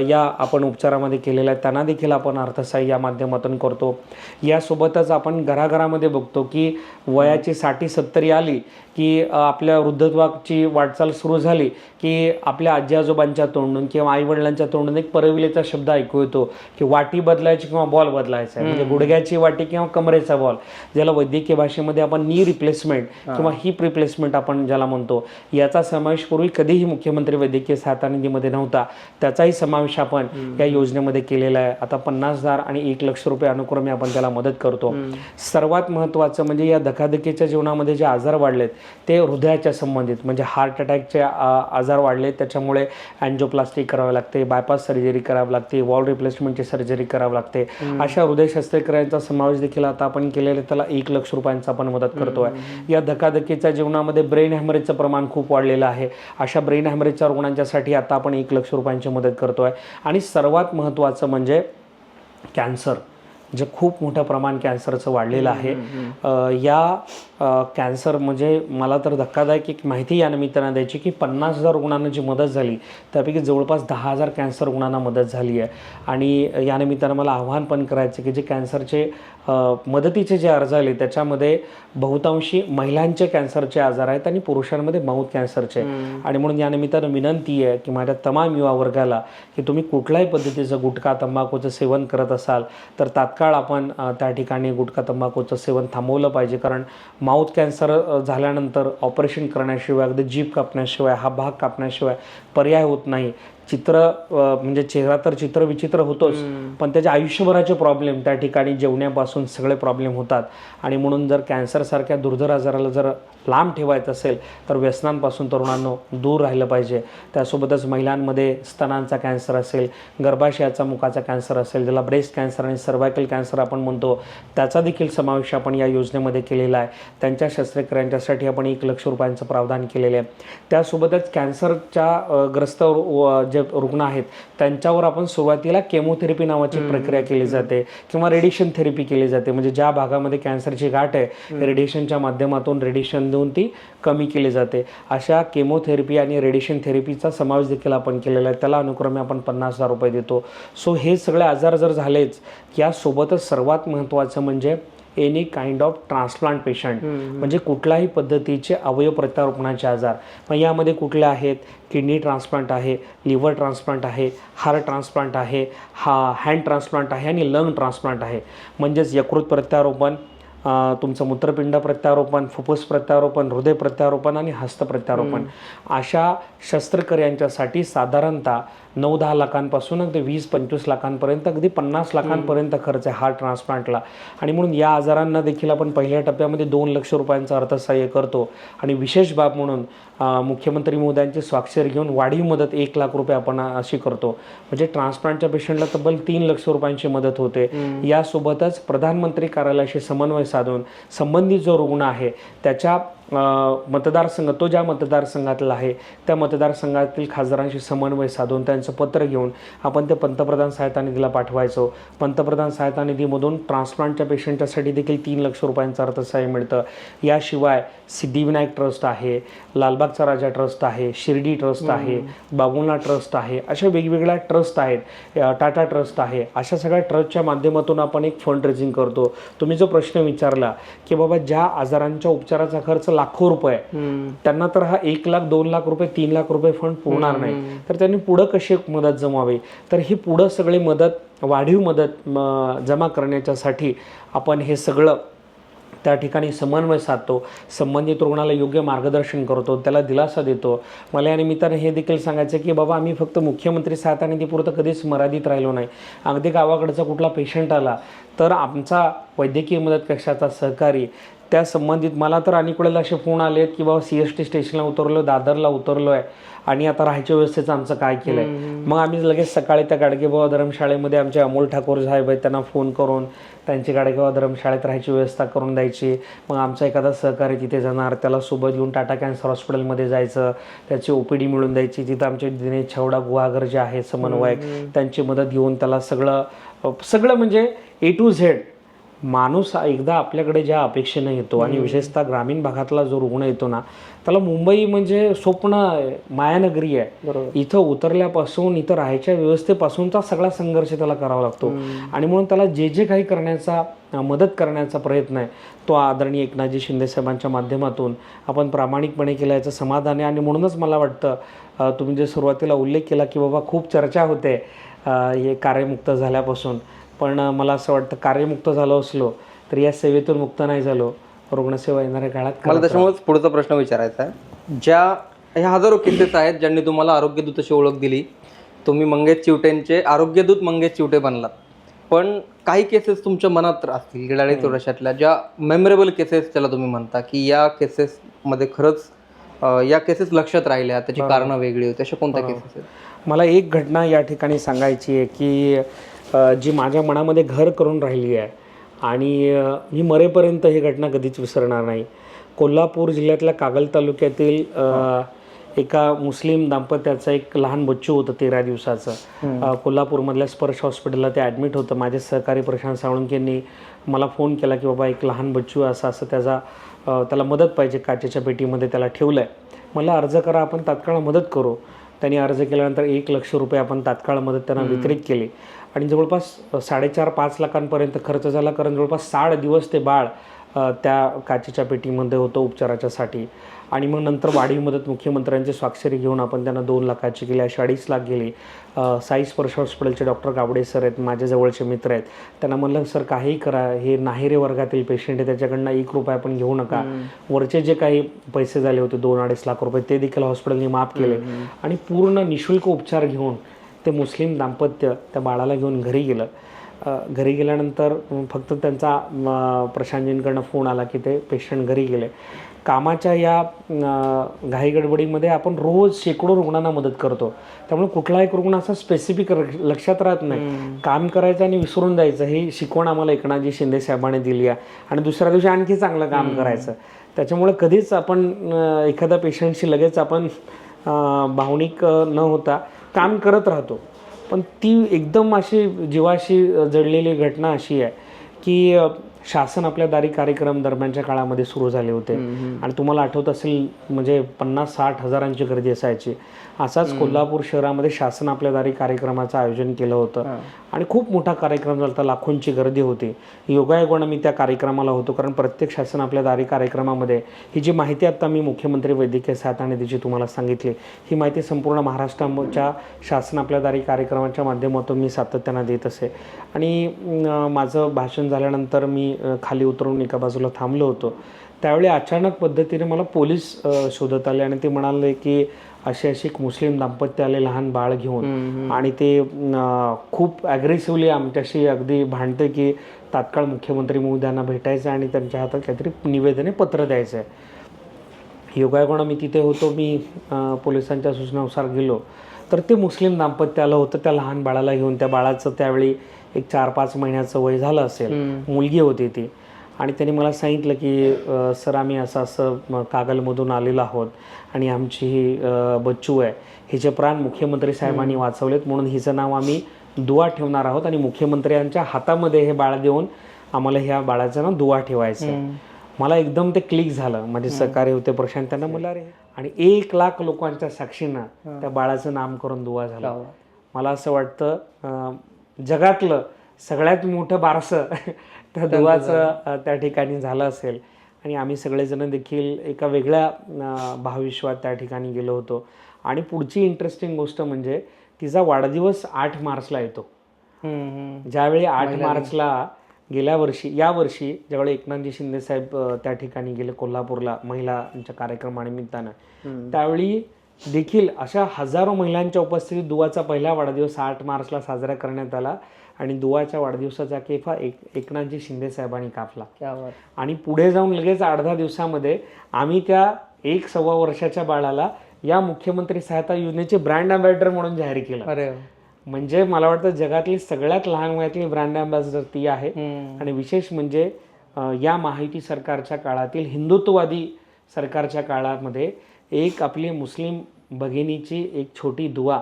या आपण उपचारामध्ये केलेला आहे. त्यांना देखील आपण अर्थसहाय्य या माध्यमातून करतो. यासोबतच आपण घराघरामध्ये बघतो की वयाची 60-70 आली की आपल्या वृद्धत्वाची वाटचाल सुरू झाली की आपल्या आजी आजोबांच्या तोंडून किंवा आईवडिलांच्या तोंडून एक परविलेचा शब्द ऐकू येतो की वाटी बदलायची किंवा बॉल बदलायचा आहे, म्हणजे गुडघ्याची वाटी किंवा कमरेचा बॉल, ज्याला वैद्यकीय भाषेमध्ये आपण नी रिप्लेसमेंट किंवा हिप रिप्लेसमेंट आपण ज्याला म्हणतो. याचा समावेश पूर्वी कधीही मुख्यमंत्री वैद्यकीय सहायता निधीमध्ये नव्हता, त्याचाही समावेश आपण या योजनेमध्ये केलेला आहे. आता 50,000 आणि 1 लाख रुपये अनुक्रमे आपण त्याला मदत करतो. सर्वात महत्त्वाचं म्हणजे या धकाधकीच्या जीवनामध्ये जे आजार वाढलेत ते हृदयाच्या संबंधित म्हणजे हार्ट अटॅकचे आजार वाढले, त्याच्यामुळे अँजिओप्लास्टी करावी लागते, बायपास सर्जरी करावी लागते, वॉल रिप्लेसमेंटची सर्जरी करावी लागते. अशा हृदय शस्त्रक्रियांचा समावेश देखील आता आपण केलेला, त्याला 1 लाख रुपयांचा आपण मदत करतोय. या धकाधकीच्या जीवनामध्ये ब्रेन हॅमरेजचं प्रमाण खूप वाढलेलं आहे. अशा ब्रेन हॅमरेजच्या रुग्णांच्यासाठी आता आपण 1 लाख रुपयांची मदत करतोय. आणि सर्वात महत्त्वाचं म्हणजे कॅन्सर, जे खूप मोठं प्रमाण कॅन्सरचं वाढलेलं आहे. या कॅन्सर म्हणजे मला तर धक्कादायक एक माहिती या निमित्तानं द्यायची की 50,000 रुग्णांना जी मदत झाली त्यापैकी जवळपास 10,000 कॅन्सर रुग्णांना मदत झाली आहे. आणि या निमित्तानं मला आव्हान पण करायचं की जे कॅन्सरचे मदतीचे जे अर्ज आले त्याच्यामध्ये बहुतांशी महिलांचे कॅन्सरचे आजार आहेत आणि पुरुषांमध्ये माऊथ कॅन्सरचे. आणि म्हणून या निमित्तानं विनंती आहे की माझ्या तमाम युवा वर्गाला की तुम्ही कुठल्याही पद्धतीचं गुटखा तंबाखूचं सेवन करत असाल तर तात्काळ आपण त्या ठिकाणी गुटखा तंबाखूचं सेवन थांबवलं पाहिजे. कारण माऊथ कॅन्सर झाल्यानंतर ऑपरेशन करण्याशिवाय, अगदी जीभ कापण्याशिवाय, हा भाग कापण्याशिवाय पर्याय होत नाही. चित्र म्हणजे चेहरा तर चित्र विचित्र होतोच, पण त्याच्या आयुष्यभराचे प्रॉब्लेम त्या ठिकाणी जेवण्यापासून सगळे प्रॉब्लेम होतात. आणि म्हणून जर कॅन्सरसारख्या दुर्धर आजाराला जर लांब ठेवायचं असेल तर व्यसनांपासून तरुणांनो दूर राहिलं पाहिजे. त्यासोबतच महिलांमध्ये स्तनांचा कॅन्सर असेल, गर्भाशयाचा मुखाचा कॅन्सर असेल, ज्याला ब्रेस्ट कॅन्सर आणि सर्वायकल कॅन्सर आपण म्हणतो, त्याचा देखील समावेश आपण या योजनेमध्ये केलेला आहे. त्यांच्या शस्त्रक्रियांच्यासाठी आपण 1 लाख रुपयांचं प्रावधान केलेलं आहे. त्यासोबतच कॅन्सरच्या ग्रस्त जे रुग्ण आहेत त्यांच्यावर आपण सुरुवातीला केमोथेरपी नावाची प्रक्रिया केली जाते किंवा रेडिएशन थेरपी केली जाते. म्हणजे ज्या भागामध्ये कॅन्सरची गाठ आहे रेडिएशनच्या माध्यमातून रेडिएशन देऊन ती कमी केली जाते. अशा केमोथेरपी आणि रेडिएशन थेरपीचा समावेश देखील आपण केलेला आहे. त्याला अनुक्रमे आपण 50,000 रुपये देतो. सो हे सगळे आजार जर झालेच, यासोबतच सर्वात महत्त्वाचं म्हणजे any kind of transplant patient, म्हणजे कुठल्याही पद्धतीचे अवयव प्रत्यारोपणाचे आजार. मग यामध्ये कुठले आहेत? किडनी ट्रान्सप्लांट आहे, लिव्हर ट्रान्सप्लांट आहे, हार्ट ट्रान्सप्लांट आहे, हँड ट्रान्सप्लांट आहे आणि लंग ट्रान्सप्लांट आहे. म्हणजेच यकृत प्रत्यारोपण, तुमचं मूत्रपिंड प्रत्यारोपण, फुफ्फुस प्रत्यारोपण, हृदय प्रत्यारोपण आणि हस्त प्रत्यारोपण अशा शस्त्रक्रियांच्यासाठी साधारणतः 9-10 लाखांपासून अगदी 20-25 लाखांपर्यंत, अगदी 50 लाखांपर्यंत खर्च आहे हार्ट ट्रान्सप्लांटला. आणि म्हणून या आजारांना देखील आपण पहिल्या टप्प्यामध्ये 2 लक्ष रुपयांचं अर्थसहाय्य करतो. आणि विशेष बाब म्हणून मुख्यमंत्री महोदयांची स्वाक्षरी घेऊन वाढीव मदत 1 लाख रुपये आपण अशी करतो. म्हणजे ट्रान्सप्लांटच्या पेशंटला तब्बल 3 लक्ष रुपयांची मदत होते. यासोबतच प्रधानमंत्री कार्यालयाशी समन्वय साधून संबंधित जो रुग्ण आहे त्याच्या मतदारसंघ, तो ज्या मतदारसंघातला आहे त्या मतदारसंघातील खासदारांशी समन्वय साधून त्यांचं पत्र घेऊन आपण ते पंतप्रधान सहायता निधीला पाठवायचो. पंतप्रधान सहायता निधीमधून ट्रान्सप्लांटच्या पेशंटच्यासाठी देखील 3 लक्ष रुपयांचं अर्थसहाय्य मिळतं. याशिवाय सिद्धिविनायक ट्रस्ट आहे, लालबागचा राजा ट्रस्ट आहे, शिर्डी ट्रस्ट आहे, बाबुलनाथ ट्रस्ट आहे, अशा वेगवेगळ्या ट्रस्ट आहेत, टाटा ट्रस्ट आहे. अशा सगळ्या ट्रस्टच्या माध्यमातून आपण एक फंड रेझिंग करतो. तुम्ही जो प्रश्न विचारला की बाबा ज्या आजारांच्या उपचाराचा खर्च लाखो रुपये, त्यांना तर हा 1 लाख, 2 लाख रुपये, 3 लाख रुपये फंड पुरणार नाही, तर त्यांनी पुढं कशी मदत जमवावी. तर ही पुढं सगळी मदत, वाढीव मदत जमा करण्याच्यासाठी आपण हे सगळं त्या ठिकाणी समन्वय साधतो. संबंधित रुग्णाला योग्य मार्गदर्शन करतो, त्याला दिलासा देतो. मला या निमित्ताने हे देखील सांगायचं की बाबा आम्ही फक्त मुख्यमंत्री सहायता निधीपुरतं कधीच मर्यादित राहिलो नाही. अगदी गावाकडचा कुठला पेशंट आला तर आमचा वैद्यकीय मदत कक्षाचा सहकारी त्या संबंधित, मला तर अनेक वेळेला असे फोन आलेत की बाबा CST स्टेशनला उतरलो, दादरला उतरलो आहे आणि आता राहायच्या व्यवस्थेचं आमचं काय केलं आहे. मग आम्ही लगेच सकाळी त्या गाडगेबाबा धर्मशाळेमध्ये आमचे अमोल ठाकूर साहेब आहेत, त्यांना फोन करून त्यांची गाडगेबाबा धर्मशाळेत राहायची व्यवस्था करून द्यायची. मग आमचा एखादा सहकारी तिथे जाणार, त्याला सोबत घेऊन टाटा कॅन्सर हॉस्पिटलमध्ये जायचं, त्याची OPD मिळून द्यायची. तिथं आमचे दिनेश छवडा गुहागर जे आहेत समन्वयक, त्यांची मदत घेऊन त्याला सगळं म्हणजे A to Z. माणूस एकदा आपल्याकडे ज्या अपेक्षेनं येतो आणि विशेषतः ग्रामीण भागातला जो रुग्ण येतो ना, त्याला मुंबई म्हणजे स्वप्न, मायानगरी आहे. इथं उतरल्यापासून इथं राहायच्या व्यवस्थेपासूनचा सगळा संघर्ष त्याला करावा लागतो. आणि म्हणून त्याला जे काही करण्याचा, मदत करण्याचा प्रयत्न आहे तो आदरणीय एकनाथजी शिंदे साहेबांच्या माध्यमातून आपण प्रामाणिकपणे केला, याचं समाधान आहे. आणि म्हणूनच मला वाटतं तुम्ही जे सुरुवातीला उल्लेख केला की बाबा खूप चर्चा होते हे कार्यमुक्त झाल्यापासून, पण मला असं वाटतं कार्यमुक्त झालो असलो तर या सेवेतून मुक्त नाही झालो, रुग्णसेवा येणाऱ्या काळात. मला त्याच्यामुळेच पुढचा प्रश्न विचारायचा आहे. ह्या हजारो केसेस आहेत ज्यांनी तुम्हाला आरोग्यदूत अशी ओळख दिली, तुम्ही मंगेश चिवटेंचे आरोग्यदूत मंगेश चिवटे बनलात. पण काही केसेस तुमच्या मनात असतील गेल्या 2.5 ज्या मेमोरेबल केसेस ज्याला तुम्ही म्हणता की या केसेसमध्ये खरंच या केसेस लक्षात राहिल्या, त्याची कारणं वेगळी होती, अशा कोणत्या केसेस आहेत? मला एक घटना या ठिकाणी सांगायची आहे की जी माझ्या मनामध्ये घर करून राहिली आहे आणि मी मरेपर्यंत ही घटना कधीच विसरणार नाही. कोल्हापूर जिल्ह्यातल्या कागल तालुक्यातील एका मुस्लिम दाम्पत्याचं एक लहान बच्चू होतं 13 दिवसाचं. कोल्हापूरमधल्या स्पर्श हॉस्पिटलला ते ॲडमिट होतं. माझे सहकारी प्रशांत साळुंकेंनी मला फोन केला की बाबा एक लहान बच्चू असं त्याला मदत पाहिजे, काचेच्या पेटीमध्ये त्याला ठेवलं आहे, मला अर्ज करा, आपण तात्काळ मदत करू. त्यांनी अर्ज केल्यानंतर 1 लक्ष रुपये आपण तात्काळ मदत त्यांना वितरित केली आणि जवळपास 4.5-5 लाखांपर्यंत खर्च झाला, कारण जवळपास 60 दिवस ते बाळ त्या काचेच्या पेटीमध्ये होतं उपचाराच्यासाठी. आणि मग नंतर वाढीव मदत मुख्यमंत्र्यांची स्वाक्षरी घेऊन आपण त्यांना 2 लाखाची केली, अशी 2.5 लाख गेली. साई स्पर्श हॉस्पिटलचे डॉक्टर गावडे सर आहेत, माझे जवळचे मित्र आहेत. त्यांना म्हणलं सर काहीही करा, हे नाहेरे वर्गातील पेशंट आहे, त्याच्याकडनं 1 रुपया आपण घेऊ नका. वरचे जे काही पैसे झाले होते 2-2.5 लाख रुपये ते देखील हॉस्पिटलने माफ केले आणि पूर्ण निशुल्क उपचार घेऊन ते मुस्लिम दाम्पत्य त्या बाळाला घेऊन घरी गेलं. घरी गेल्यानंतर फक्त त्यांचा प्रशांतजींकडनं फोन आला की ते पेशंट घरी गेले. कामाच्या या घाईगडबडीमध्ये आपण रोज शेकडो रुग्णांना मदत करतो, त्यामुळे कुठला एक रुग्ण असा स्पेसिफिक लक्षात राहत नाही. काम करायचं आणि विसरून द्यायचं ही शिकवण आम्हाला एकनाथजी शिंदे साहेबांनी दिली आहे आणि दुसऱ्या दिवशी आणखी चांगलं काम करायचं. त्याच्यामुळे कधीच आपण एखाद्या पेशंटशी लगेच आपण भावनिक न होता काम करत राहतो. पण ती एकदम अशी जीवाशी जडलेली घटना अशी आहे की शासन आपल्या दारी कार्यक्रम दरम्यानच्या काळामध्ये सुरू झाले होते आणि तुम्हाला आठवत असेल म्हणजे 50-60 हजारांची गर्दी असायची. असाच कोल्हापूर शहरामध्ये शासन आपल्या दारी कार्यक्रमाचं आयोजन केलं होतं आणि खूप मोठा कार्यक्रम झाला, लाखोंची गर्दी होती. योगायोगानं मी त्या कार्यक्रमाला होतो, कारण प्रत्येक शासन आपल्या दारी कार्यक्रमामध्ये ही जी माहिती आता मी मुख्यमंत्री वैद्यकीय सहायता निधीची तुम्हाला सांगितली, ही माहिती संपूर्ण महाराष्ट्राच्या शासन आपल्या दारी कार्यक्रमाच्या माध्यमातून मी सातत्यानं देत असे. आणि माझं भाषण झाल्यानंतर मी खाली उतरून एका बाजूला थांबलो होतो. त्यावेळी अचानक पद्धतीने मला पोलीस शोधत आले आणि ते म्हणाले की अशी अशी एक मुस्लिम दाम्पत्य आले लहान बाळ घेऊन, आणि ते खूप ॲग्रेसिव्हली आमच्याशी अगदी भांडते की तात्काळ मुख्यमंत्री महोदयांना भेटायचं आणि त्यांच्या हातात काहीतरी निवेदने पत्र द्यायचं आहे. योगायोगानं मी तिथे होतो. मी पोलिसांच्या सूचनेनुसार गेलो तर ते मुस्लिम दाम्पत्य आलं होतं त्या लहान बाळाला घेऊन. त्या बाळाचं त्यावेळी एक 4-5 महिन्याचं वय झालं असेल, मुलगी होती ती. आणि त्यांनी मला सांगितलं की सर आम्ही असं असं कागलमधून आलेलो आहोत आणि आमची ही बच्चू आहे, हिचे प्राण मुख्यमंत्री साहेबांनी वाचवलेत, म्हणून हिचं नाव आम्ही दुआ ठेवणार आहोत आणि मुख्यमंत्र्यांच्या हातामध्ये हे बाळ देऊन आम्हाला ह्या बाळाचं नाव दुआ ठेवायचं आहे. मला एकदम ते क्लिक झालं. माझे सहकारी होते प्रशांत, त्यांना मला रे, आणि 1 लाख लोकांच्या साक्षीनं त्या बाळाचं नामकरण दुआ झालं. मला असं वाटतं जगातलं सगळ्यात मोठं बारसं त्या दुआचं त्या ठिकाणी झालं असेल. आणि आम्ही सगळेजण देखील एका वेगळ्या भावविश्वात त्या ठिकाणी गेलो होतो. आणि पुढची इंटरेस्टिंग गोष्ट म्हणजे तिचा वाढदिवस 8 मार्चला येतो. ज्यावेळी 8 मार्चला यावर्षी ज्यावेळी एकनाथजी शिंदे साहेब त्या ठिकाणी गेले कोल्हापूरला महिलांच्या कार्यक्रमानिमित्तानं, त्यावेळी देखील अशा हजारो महिलांच्या उपस्थितीत दुआचा पहिला वाढदिवस 8 मार्चला साजरा करण्यात आला. आणि दुआच्या वाढदिवसाचा केक हा एकनाथजी शिंदे साहेबांनी कापला. आणि पुढे जाऊन लगेच 8-10 दिवसामध्ये आम्ही त्या 1-1.25 वर्षाच्या बाळाला या मुख्यमंत्री सहायता योजनेचे ब्रँड अँबॅसेडर म्हणून जाहीर केलं. म्हणजे मला वाटतं जगातली सगळ्यात लहान वयातली ब्रँड अँबॅसेडर ती आहे. आणि विशेष म्हणजे या महायुती सरकारच्या काळातील हिंदुत्ववादी सरकारच्या काळामध्ये एक आपली मुस्लिम भगिनीची एक छोटी दुआ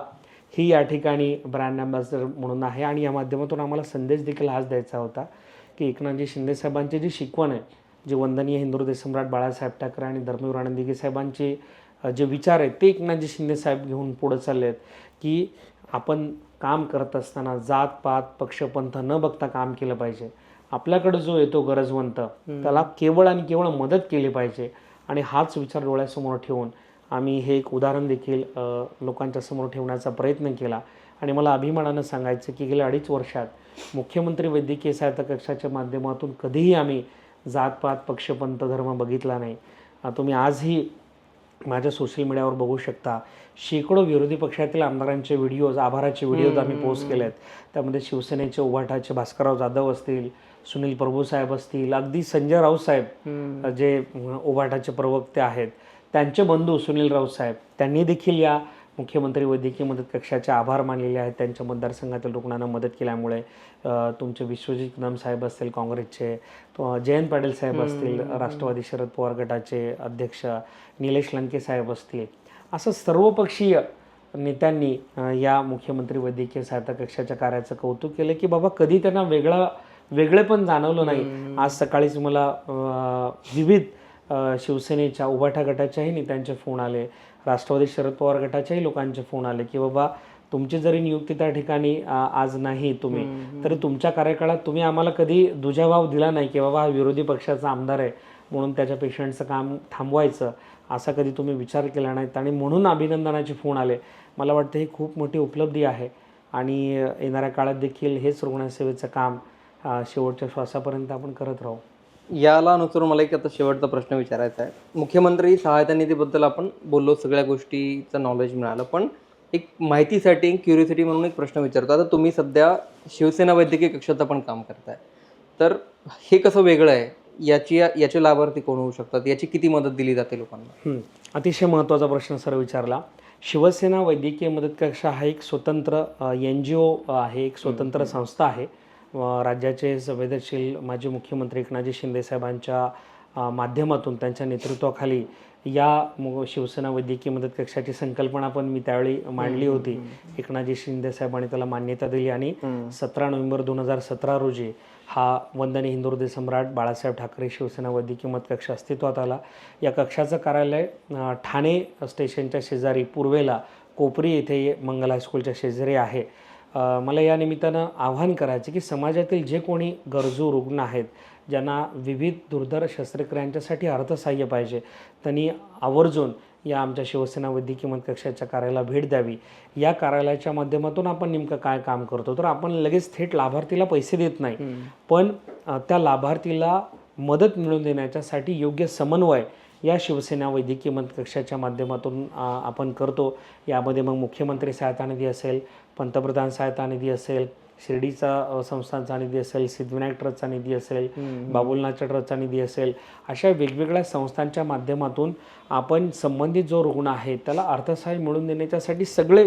ही या ठिकाणी ब्रँड अँबॅसेडर म्हणून आहे. आणि या माध्यमातून आम्हाला संदेश देखील हाच द्यायचा होता की एकनाथजी शिंदे साहेबांची जी शिकवण आहे, जे वंदनीय हिंदू हृदय सम्राट बाळासाहेब ठाकरे आणि धर्मवीर आनंदगी साहेबांचे जे विचार आहेत ते एकनाथजी शिंदे साहेब घेऊन पुढे चालले आहेत की आपण काम करत असताना जात पात पक्षपंथ न बघता काम केलं पाहिजे. आपल्याकडे जो येतो गरजवंत त्याला केवळ आणि केवळ मदत केली पाहिजे. आणि हाच विचार डोळ्यासमोर ठेवून आम्ही हे एक उदाहरण देखील लोकांच्या समोर ठेवण्याचा प्रयत्न केला. आणि मला अभिमानानं सांगायचं की गेल्या 2.5 वर्षात मुख्यमंत्री वैद्यकीय सहायता कक्षाच्या माध्यमातून कधीही आम्ही जातपात पक्षपंथ धर्म बघितला नाही. तुम्ही आजही माझ्या सोशल मीडियावर बघू शकता शेकडो विरोधी पक्षातील आमदारांचे व्हिडिओज, आभाराचे व्हिडिओज आम्ही पोस्ट केले आहेत. त्यामध्ये शिवसेनेचे उभाटाचे भास्करराव जाधव असतील, सुनील प्रभू साहेब असतील, अगदी संजय राऊत साहेब जे उभाटाचे प्रवक्ते आहेत त्यांचे बंधू सुनील राऊत साहेब, त्यांनी देखील या मुख्यमंत्री वैद्यकीय मदत कक्षाचे आभार मानलेले आहेत. त्यांच्या मतदारसंघातील रुग्णांना मदत केल्यामुळे तुमचे विश्वजित कदम साहेब असतील काँग्रेसचे, जयंत पाटील साहेब असतील राष्ट्रवादी शरद पवार गटाचे अध्यक्ष, निलेश लंके साहेब असतील, असं सर्वपक्षीय नेत्यांनी या मुख्यमंत्री वैद्यकीय सहायता कक्षाच्या कार्याचं कौतुक केलं की बाबा कधी त्यांना वेगळेपण जाणवलं नाही. आज सकाळीच मला विविध शिवसेनेच्या उभाठा गटाच्याही नेत्यांचे फोन आले, राष्ट्रवादी शरद पवार गटाच्याही लोकांचे फोन आले की बाबा तुमची जरी नियुक्ती त्या ठिकाणी आज नाही तुम्ही, तरी तुमच्या कार्यकाळात तुम्ही आम्हाला कधी दुजाभाव दिला नाही की बाबा हा विरोधी पक्षाचा आमदार आहे म्हणून त्याच्या पेशंटचं काम थांबवायचं, असा कधी तुम्ही विचार केला नाहीत. आणि म्हणून अभिनंदनाचे फोन आले. मला वाटतं ही खूप मोठी उपलब्धी आहे. आणि येणाऱ्या काळात देखील हेच रुग्णसेवेचं काम शेवटच्या श्वासापर्यंत आपण करत राहू. याला अनुसरून मला एक आता शेवटचा प्रश्न विचारायचा आहे. मुख्यमंत्री सहायता निधीबद्दल आपण बोललो, सगळ्या गोष्टीचं नॉलेज मिळालं, पण एक माहितीसाठी क्युरियोसिटी म्हणून एक प्रश्न विचारतो. आता तुम्ही सध्या शिवसेना वैद्यकीय कक्षाचं पण काम करताय, तर हे कसं वेगळं आहे, याचे लाभार्थी कोण होऊ शकतात, याची किती मदत दिली जाते लोकांना? अतिशय महत्त्वाचा प्रश्न सर विचारला. शिवसेना वैद्यकीय मदत कक्षा हा एक स्वतंत्र NGO आहे, एक स्वतंत्र संस्था आहे. राज्याचे संवेदनशील माजी मुख्यमंत्री एकनाथजी शिंदे साहेबांच्या माध्यमातून त्यांच्या नेतृत्वाखाली या शिवसेना वैद्यकीय मदत कक्षाची संकल्पना पण मी त्यावेळी मांडली होती. एकनाथजी शिंदे साहेबांनी त्याला मान्यता दिली आणि 17 नोव्हेंबर 2017 रोजी हा वंदनीय हिंदू हृदय सम्राट बाळासाहेब ठाकरे शिवसेना वैद्यकीय मदत कक्ष अस्तित्वात आला. या कक्षाचं कार्यालय ठाणे स्टेशनच्या शेजारी पूर्वेला कोपरी येथे मंगल हायस्कूलच्या शेजारी आहे. मला या निमित्तानं आवाहन करायचे की समाजातील जे कोणी गरजू रुग्ण आहेत, ज्यांना विविध दुर्धर शस्त्रक्रियांच्यासाठी अर्थसहाय्य पाहिजे, त्यांनी आवर्जून या आमच्या शिवसेना वैद्यकीय मदत कक्षाच्या कार्यालयाला भेट द्यावी. या कार्यालयाच्या माध्यमातून आपण नेमकं काय काम करतो, तर आपण लगेच थेट लाभार्थीला पैसे देत नाही, पण त्या लाभार्थीला मदत मिळवून देण्याच्यासाठी योग्य समन्वय या शिवसेना वैद्यकीय मदत कक्षाच्या माध्यमातून आपण करतो. यामध्ये मग मुख्यमंत्री सहायता निधी असेल, पंतप्रधान सहायता निधी असेल, शिर्डीचा संस्थांचा निधी असेल, सिद्धिविनायक ट्रस्टचा निधी असेल, बाबुलनाथच्या ट्रस्टचा निधी असेल, अशा वेगवेगळ्या संस्थांच्या माध्यमातून आपण संबंधित जो रुग्ण आहे त्याला अर्थसहाय्य मिळवून देण्याच्यासाठी सगळे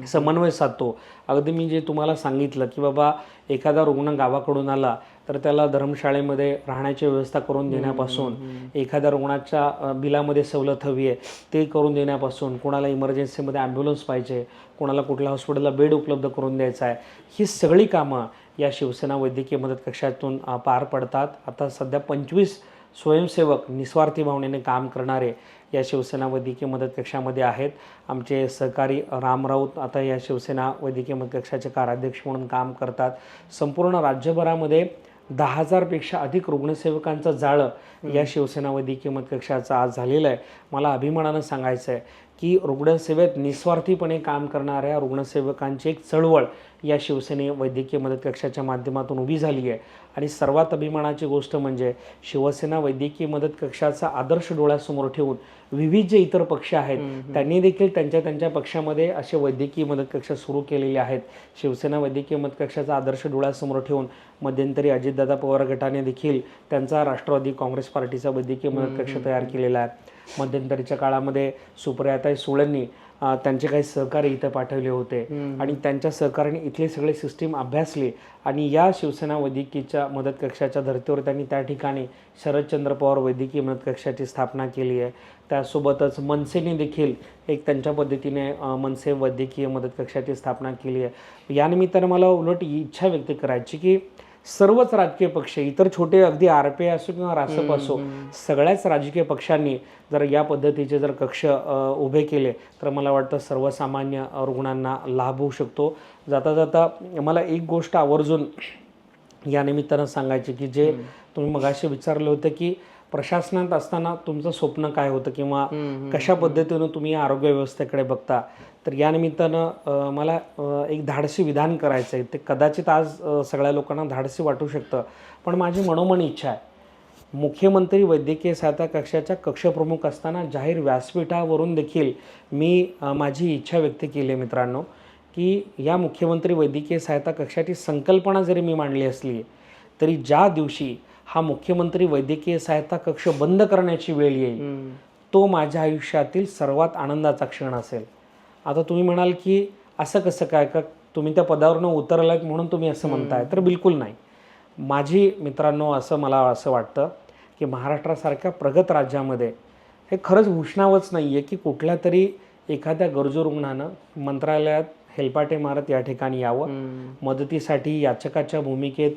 समन्वय साधतो. अगदी मी जे तुम्हाला सांगितलं की बाबा एखादा रुग्ण गावाकडून आला तर त्याला धर्मशाळेमध्ये राहण्याची व्यवस्था करून देण्यापासून, एखाद्या रुग्णाच्या बिलामध्ये सवलत हवी आहे ते करून देण्यापासून, कोणाला इमर्जन्सीमध्ये ॲम्ब्युलन्स पाहिजे, कोणाला कुठल्या हॉस्पिटलला बेड उपलब्ध करून द्यायचा आहे, ही सगळी कामं या शिवसेना वैद्यकीय मदत कक्षातून पार पडतात. आता सध्या 25 स्वयंसेवक निस्वार्थी भावनेने काम करणारे या शिवसेना वैद्यकीय मदत कक्षामध्ये आहेत. आमचे सहकारी राम राऊत आता या शिवसेना वैद्यकीय मदत कक्षाचे कार्याध्यक्ष म्हणून काम करतात. संपूर्ण राज्यभरामध्ये 10,000पेक्षा अधिक रुग्णसेवकांचं जाळं या शिवसेना वैद्यकीय मदत कक्षाचं आज झालेलं आहे. मला अभिमानानं सांगायचं आहे की रुग्णसेवेत निस्वार्थीपणे काम करणाऱ्या रुग्णसेवकांची एक चळवळ या शिवसेने वैद्यकीय मदत कक्षाच्या माध्यमातून उभी झाली आहे. आणि सर्वात अभिमानाची गोष्ट म्हणजे शिवसेना वैद्यकीय मदत कक्षाचा आदर्श डोळ्यासमोर ठेवून विविध जे इतर पक्ष आहेत त्यांनी देखील त्यांच्या पक्षामध्ये असे वैद्यकीय मदत कक्ष सुरू केलेले आहेत. शिवसेना वैद्यकीय मदत कक्षाचा आदर्श डोळ्यासमोर ठेवून मध्यंतरी अजितदादा पवार गटाने देखील त्यांचा राष्ट्रवादी काँग्रेस पार्टीचा वैद्यकीय मदत कक्ष तयार केलेला आहे. मध्यंतरीच्या काळामध्ये सुप्रियाताई सुळेंनी त्यांचे काही सहकारी इथं पाठवले होते आणि त्यांच्या सहकार्याने इथले सगळे सिस्टीम अभ्यासले आणि या शिवसेना वैद्यकीयच्या मदत कक्षाच्या धर्तीवर त्यांनी त्या ठिकाणी शरदचंद्र पवार वैद्यकीय मदत कक्षाची स्थापना केली आहे. त्यासोबतच मनसेने देखील एक त्यांच्या पद्धतीने मनसे वैद्यकीय मदत कक्षाची स्थापना केली आहे. यानिमित्तानं मला उलट इच्छा व्यक्त करायची की सर्वच राजकीय पक्ष, इतर छोटे अगदी RPI असो किंवा रासप असो, सगळ्याच राजकीय पक्षांनी जर या पद्धतीचे जर कक्ष उभे केले तर मला वाटतं सर्वसामान्य रुग्णांना लाभ होऊ शकतो. जाता जाता मला एक गोष्ट आवर्जून या निमित्तानं सांगायची की जे तुम्ही मगाशी विचारलं होतं की प्रशासनात असताना तुमचं स्वप्न काय होतं किंवा कशा पद्धतीनं तुम्ही या आरोग्य व्यवस्थेकडे बघता, तर या निमित्तानं मला एक धाडसी विधान करायचं आहे. ते कदाचित आज सगळ्या लोकांना धाडसी वाटू शकतं, पण माझी मनोमन इच्छा आहे. मुख्यमंत्री वैद्यकीय सहायता कक्षाच्या कक्षप्रमुख असताना जाहीर व्यासपीठावरून देखील मी माझी इच्छा व्यक्त केली आहे मित्रांनो की या मुख्यमंत्री वैद्यकीय सहायता कक्षाची संकल्पना जरी मी मांडली असली तरी ज्या दिवशी हा मुख्यमंत्री वैद्यकीय सहायता कक्ष बंद करण्याची वेळ येईल तो माझ्या आयुष्यातील सर्वात आनंदाचा क्षण असेल. आता तुम्ही म्हणाल की असं कसं काय, का तुम्ही त्या पदावरनं उतरलात म्हणून तुम्ही असं म्हणताय, तर बिलकुल नाही. माझी मित्रांनो मला असं वाटतं की महाराष्ट्रासारख्या प्रगत राज्यामध्ये हे खरंच भूषणावंच नाही आहे की कुठल्या तरी एखाद्या गरजू रुग्णानं मंत्रालयात हेलपाटे मारत या ठिकाणी यावं, मदतीसाठी याचकाच्या भूमिकेत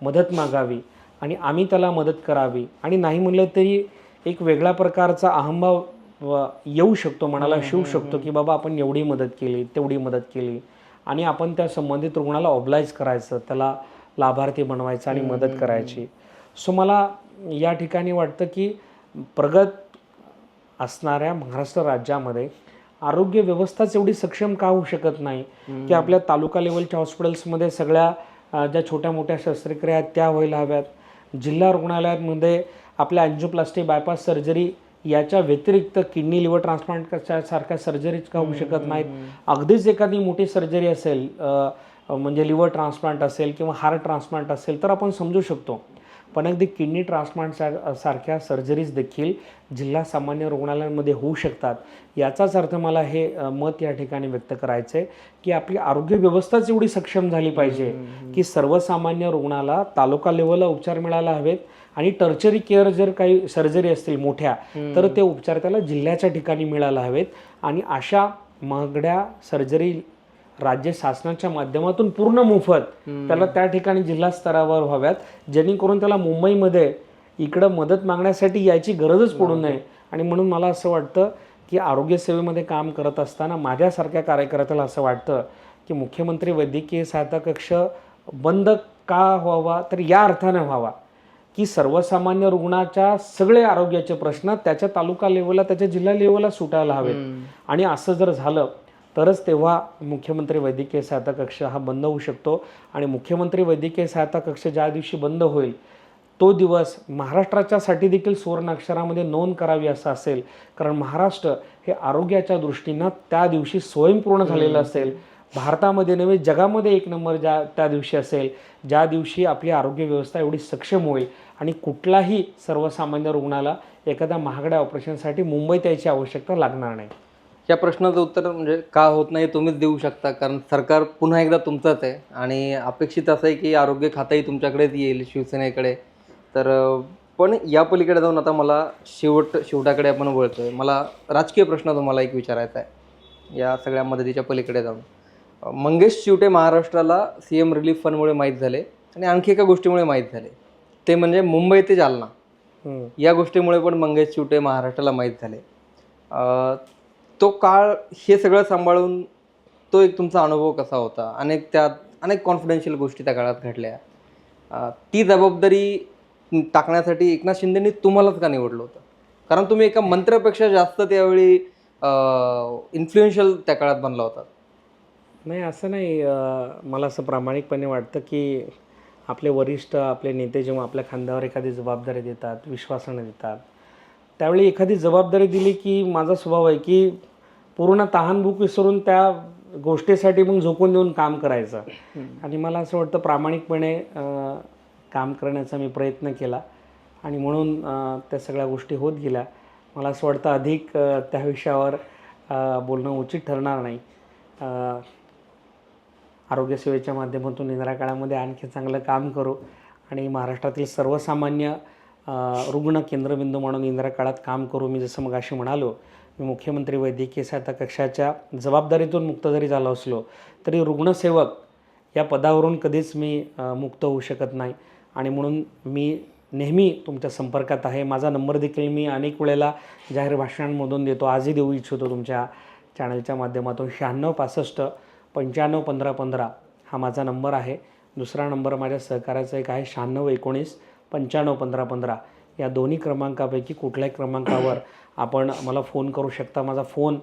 मदत मागावी आणि आम्ही त्याला मदत करावी. आणि नाही म्हणलं तरी एक वेगळ्या प्रकारचा अहंभाव येऊ शकतो, मनाला शिवू शकतो की बाबा आपण एवढी मदत केली, तेवढी मदत केली, आणि आपण त्या संबंधित रुग्णाला ऑब्लाइज करायचं, त्याला लाभार्थी बनवायचं आणि मदत करायची. सो मला या ठिकाणी वाटतं की प्रगत असणाऱ्या महाराष्ट्र राज्यामध्ये आरोग्य व्यवस्थाच एवढी सक्षम का होऊ शकत नाही की आपल्या तालुका लेवलच्या हॉस्पिटल्समध्ये सगळ्या ज्या छोट्या मोठ्या शस्त्रक्रिया आहेत त्या व्हायला हव्यात. जिल्हा रुग्णालयामध्ये आपल्या अँजिओप्लास्टी बायपास सर्जरी याच्या व्यतिरिक्त किडनी लिव्हर ट्रान्सप्लांट सारख्या सर्जरीज का होऊ शकत नाहीत. अगदीच एखादी मोठी सर्जरी असेल, म्हणजे लिव्हर ट्रान्सप्लांट असेल किंवा हार्ट ट्रान्सप्लांट असेल तर आपण समजू शकतो, पण अगदी किडनी ट्रान्सप्लांट सारख्या सर्जरीज देखील जिल्हा सामान्य रुग्णालयांमध्ये होऊ शकतात. याचाच अर्थ मला हे मत या ठिकाणी व्यक्त करायचं आहे की आपली आरोग्य व्यवस्थाच एवढी सक्षम झाली पाहिजे की सर्वसामान्य रुग्णाला तालुका लेवलला उपचार मिळायला हवेत आणि टर्चरी केअर जर काही सर्जरी असतील मोठ्या तर ते उपचार त्याला जिल्ह्याच्या ठिकाणी मिळायला हवेत. आणि अशा महागड्या सर्जरी राज्य शासनाच्या माध्यमातून पूर्ण मोफत त्याला त्या ठिकाणी जिल्हा स्तरावर व्हाव्यात, जेणेकरून त्याला मुंबईमध्ये इकडं मदत मागण्यासाठी यायची गरजच पडू नये. आणि म्हणून मला असं वाटतं की आरोग्य सेवेमध्ये काम करत असताना माझ्यासारख्या कार्यकर्त्याला असं वाटतं की मुख्यमंत्री वैद्यकीय सहायता कक्ष बंद का व्हावा, तर या अर्थाने व्हावा की सर्वसामान्य रुग्णाच्या सगळे आरोग्याचे प्रश्न त्याच्या तालुका लेवलला, त्याच्या जिल्हा लेवलला सुटायला हवेत. आणि असं जर झालं तरच तेव्हा मुख्यमंत्री वैद्यकीय सहायता कक्ष हा बंद होऊ शकतो. आणि मुख्यमंत्री वैद्यकीय सहायता कक्ष ज्या दिवशी बंद होईल तो दिवस महाराष्ट्राच्यासाठी देखील सुवर्ण अक्षरामध्ये नोंद करावी असं असेल. कारण महाराष्ट्र हे आरोग्याच्या दृष्टीनं त्या दिवशी स्वयंपूर्ण झालेलं असेल. भारतामध्ये नव्हे जगामध्ये एक नंबर त्या दिवशी असेल, ज्या दिवशी आपली आरोग्य व्यवस्था एवढी सक्षम होईल आणि कुठलाही सर्वसामान्य रुग्णाला एखाद्या महागड्या ऑपरेशनसाठी मुंबईत यायची आवश्यकता लागणार नाही. या प्रश्नाचं उत्तर म्हणजे का होत नाही तुम्हीच देऊ शकता, कारण सरकार पुन्हा एकदा तुमचंच आहे आणि अपेक्षित असं आहे की आरोग्य खातंही तुमच्याकडेच येईल, शिवसेनेकडे. तर पण या पलीकडे जाऊन आता मला शेवटाकडे आपण वळतोय. मला राजकीय प्रश्न तुम्हाला एक विचारायचा आहे या सगळ्या मदतीच्या पलीकडे जाऊन. मंगेश चिवटे महाराष्ट्राला CM रिलीफ फंडमुळे माहीत झाले आणि आणखी एका गोष्टीमुळे माहीत झाले, ते म्हणजे मुंबई ते जालना या गोष्टीमुळे पण मंगेश चिवटे महाराष्ट्राला माहीत झाले. तो काळ, हे सगळं सांभाळून तो एक तुमचा अनुभव कसा होता? अनेक कॉन्फिडेन्शियल गोष्टी त्या काळात घडल्या. ती जबाबदारी टाकण्यासाठी एकनाथ शिंदेंनी तुम्हालाच का निवडलं होतं? कारण तुम्ही एका मंत्र्यापेक्षा जास्त त्यावेळी इन्फ्लुएन्शियल त्या काळात बनला होता. नाही, असं नाही. मला असं प्रामाणिकपणे वाटतं की आपले वरिष्ठ, आपले नेते जेव्हा आपल्या खांद्यावर एखादी जबाबदारी देतात, विश्वासाने देतात, त्यावेळी एखादी जबाबदारी दिली की माझा स्वभाव आहे की पूर्ण तहानभूक विसरून त्या गोष्टीसाठी मग झोकून देऊन काम करायचं. आणि मला असं वाटतं प्रामाणिकपणे काम करण्याचा मी प्रयत्न केला आणि म्हणून त्या सगळ्या गोष्टी होत गेल्या. मला असं वाटतं अधिक त्या विषयावर बोलणं उचित ठरणार नाही. आरोग्यसेवेच्या माध्यमातून येणाऱ्या काळामध्ये आणखी चांगलं काम करू आणि महाराष्ट्रातील सर्वसामान्य रुग्ण केंद्रबिंदू म्हणून येणाऱ्या काळात काम करू. मी जसं मगाशी म्हणालो, मी मुख्यमंत्री वैद्यकीय सहायता कक्षाच्या जबाबदारीतून मुक्त जरी झालो असलो तरी रुग्णसेवक या पदावरून कधीच मी मुक्त होऊ शकत नाही. आणि म्हणून मी नेहमी तुमच्या संपर्कात आहे. माझा नंबर देखील मी अनेक वेळेला जाहीर भाषणांमधून देतो, आजही देऊ इच्छितो तुमच्या चॅनलच्या माध्यमातून. 96 65 15 15 15 हा माझा नंबर आहे. दुसरा नंबर माझ्या सहकार्याचा एक आहे 96 19 95 15 15. या दोन्ही क्रमांकापैकी कुठल्याही क्रमांकावर आपण मला फोन करू शकता. माझा फोन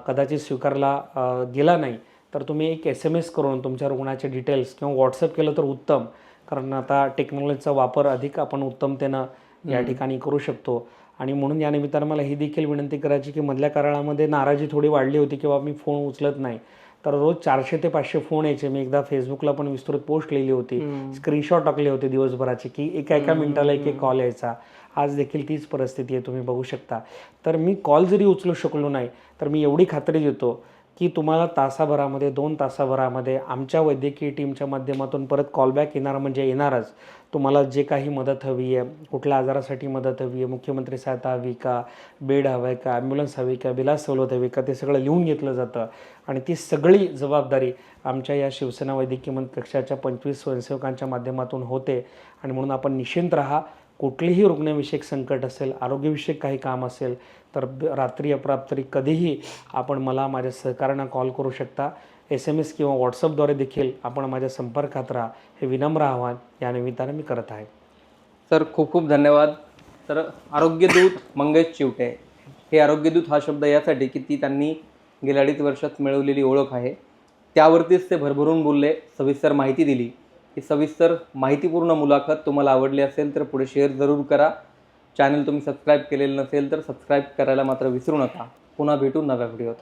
कदाचित स्वीकारला गेला नाही तर तुम्ही एक SMS करून तुमच्या रुग्णाचे डिटेल्स किंवा व्हॉट्सअप केलं तर उत्तम. कारण आता टेक्नॉलॉजीचा वापर अधिक आपण उत्तमतेनं या ठिकाणी करू शकतो. आणि म्हणून या निमित्तानं मला ही देखील विनंती करायची की मधल्या काळामध्ये नाराजी थोडी वाढली होती किंवा मी फोन उचलत नाही. तर रोज 400 ते 500 फोन यायचे. मी एकदा फेसबुकला पण विस्तृत पोस्ट लिहिली होती, स्क्रीनशॉट टाकले होते दिवसभराचे की एका मिनिटाला एक कॉल यायचा. आज देखील तीच परिस्थिती आहे, तुम्ही बघू शकता. तर मी कॉल जरी उचलू शकलो नाही तर मी एवढी खात्री देतो की तुम्हाला तासाभरामध्ये 2 तासाभरामध्ये आमच्या वैद्यकीय टीमच्या माध्यमातून परत कॉलबॅक येणार म्हणजे येणारच. तुम्हाला जे काही मदत हवी आहे, कुठल्या आजारासाठी मदत हवी आहे, मुख्यमंत्री सहायता हवी का, बेड हवं आहे का, ॲम्ब्युलन्स हवी का, बिलास सवलत हवी का, ते सगळं लिहून घेतलं जातं. आणि ती सगळी जबाबदारी आमच्या या शिवसेना वैद्यकीय मंत्री कक्षाच्या 25 स्वयंसेवकांच्या माध्यमातून होते. आणि म्हणून आपण निश्चिंत राहा. कुठलीही रुग्णविषयक संकट असेल, आरोग्यविषयक काही काम असेल तर रात्री अपरात्री कधीही आपण मला माझ्या सहकाऱ्यांना कॉल करू शकता. SMS किंवा व्हॉट्सअपद्वारे देखील आपण माझ्या संपर्कात राहा, हे विनम्र आव्हान या निमित्तानं मी करत आहे. सर, खूप खूप धन्यवाद. तर आरोग्यदूत मंगेश चिवटे, हे आरोग्यदूत हा शब्द यासाठी की ती त्यांनी गेल्या 2.5 वर्षात मिळवलेली ओळख आहे, त्यावरतीच ते भरभरून बोलले, सविस्तर माहिती दिली. ही सविस्तर माहितीपूर्ण मुलाखत तुम्हाला आवडली असेल तर पुढे शेअर जरूर करा. चॅनल तुम्ही सबस्क्राईब केलेलं नसेल तर सबस्क्राईब करायला मात्र विसरू नका. पुन्हा भेटू नव्या व्हिडिओत.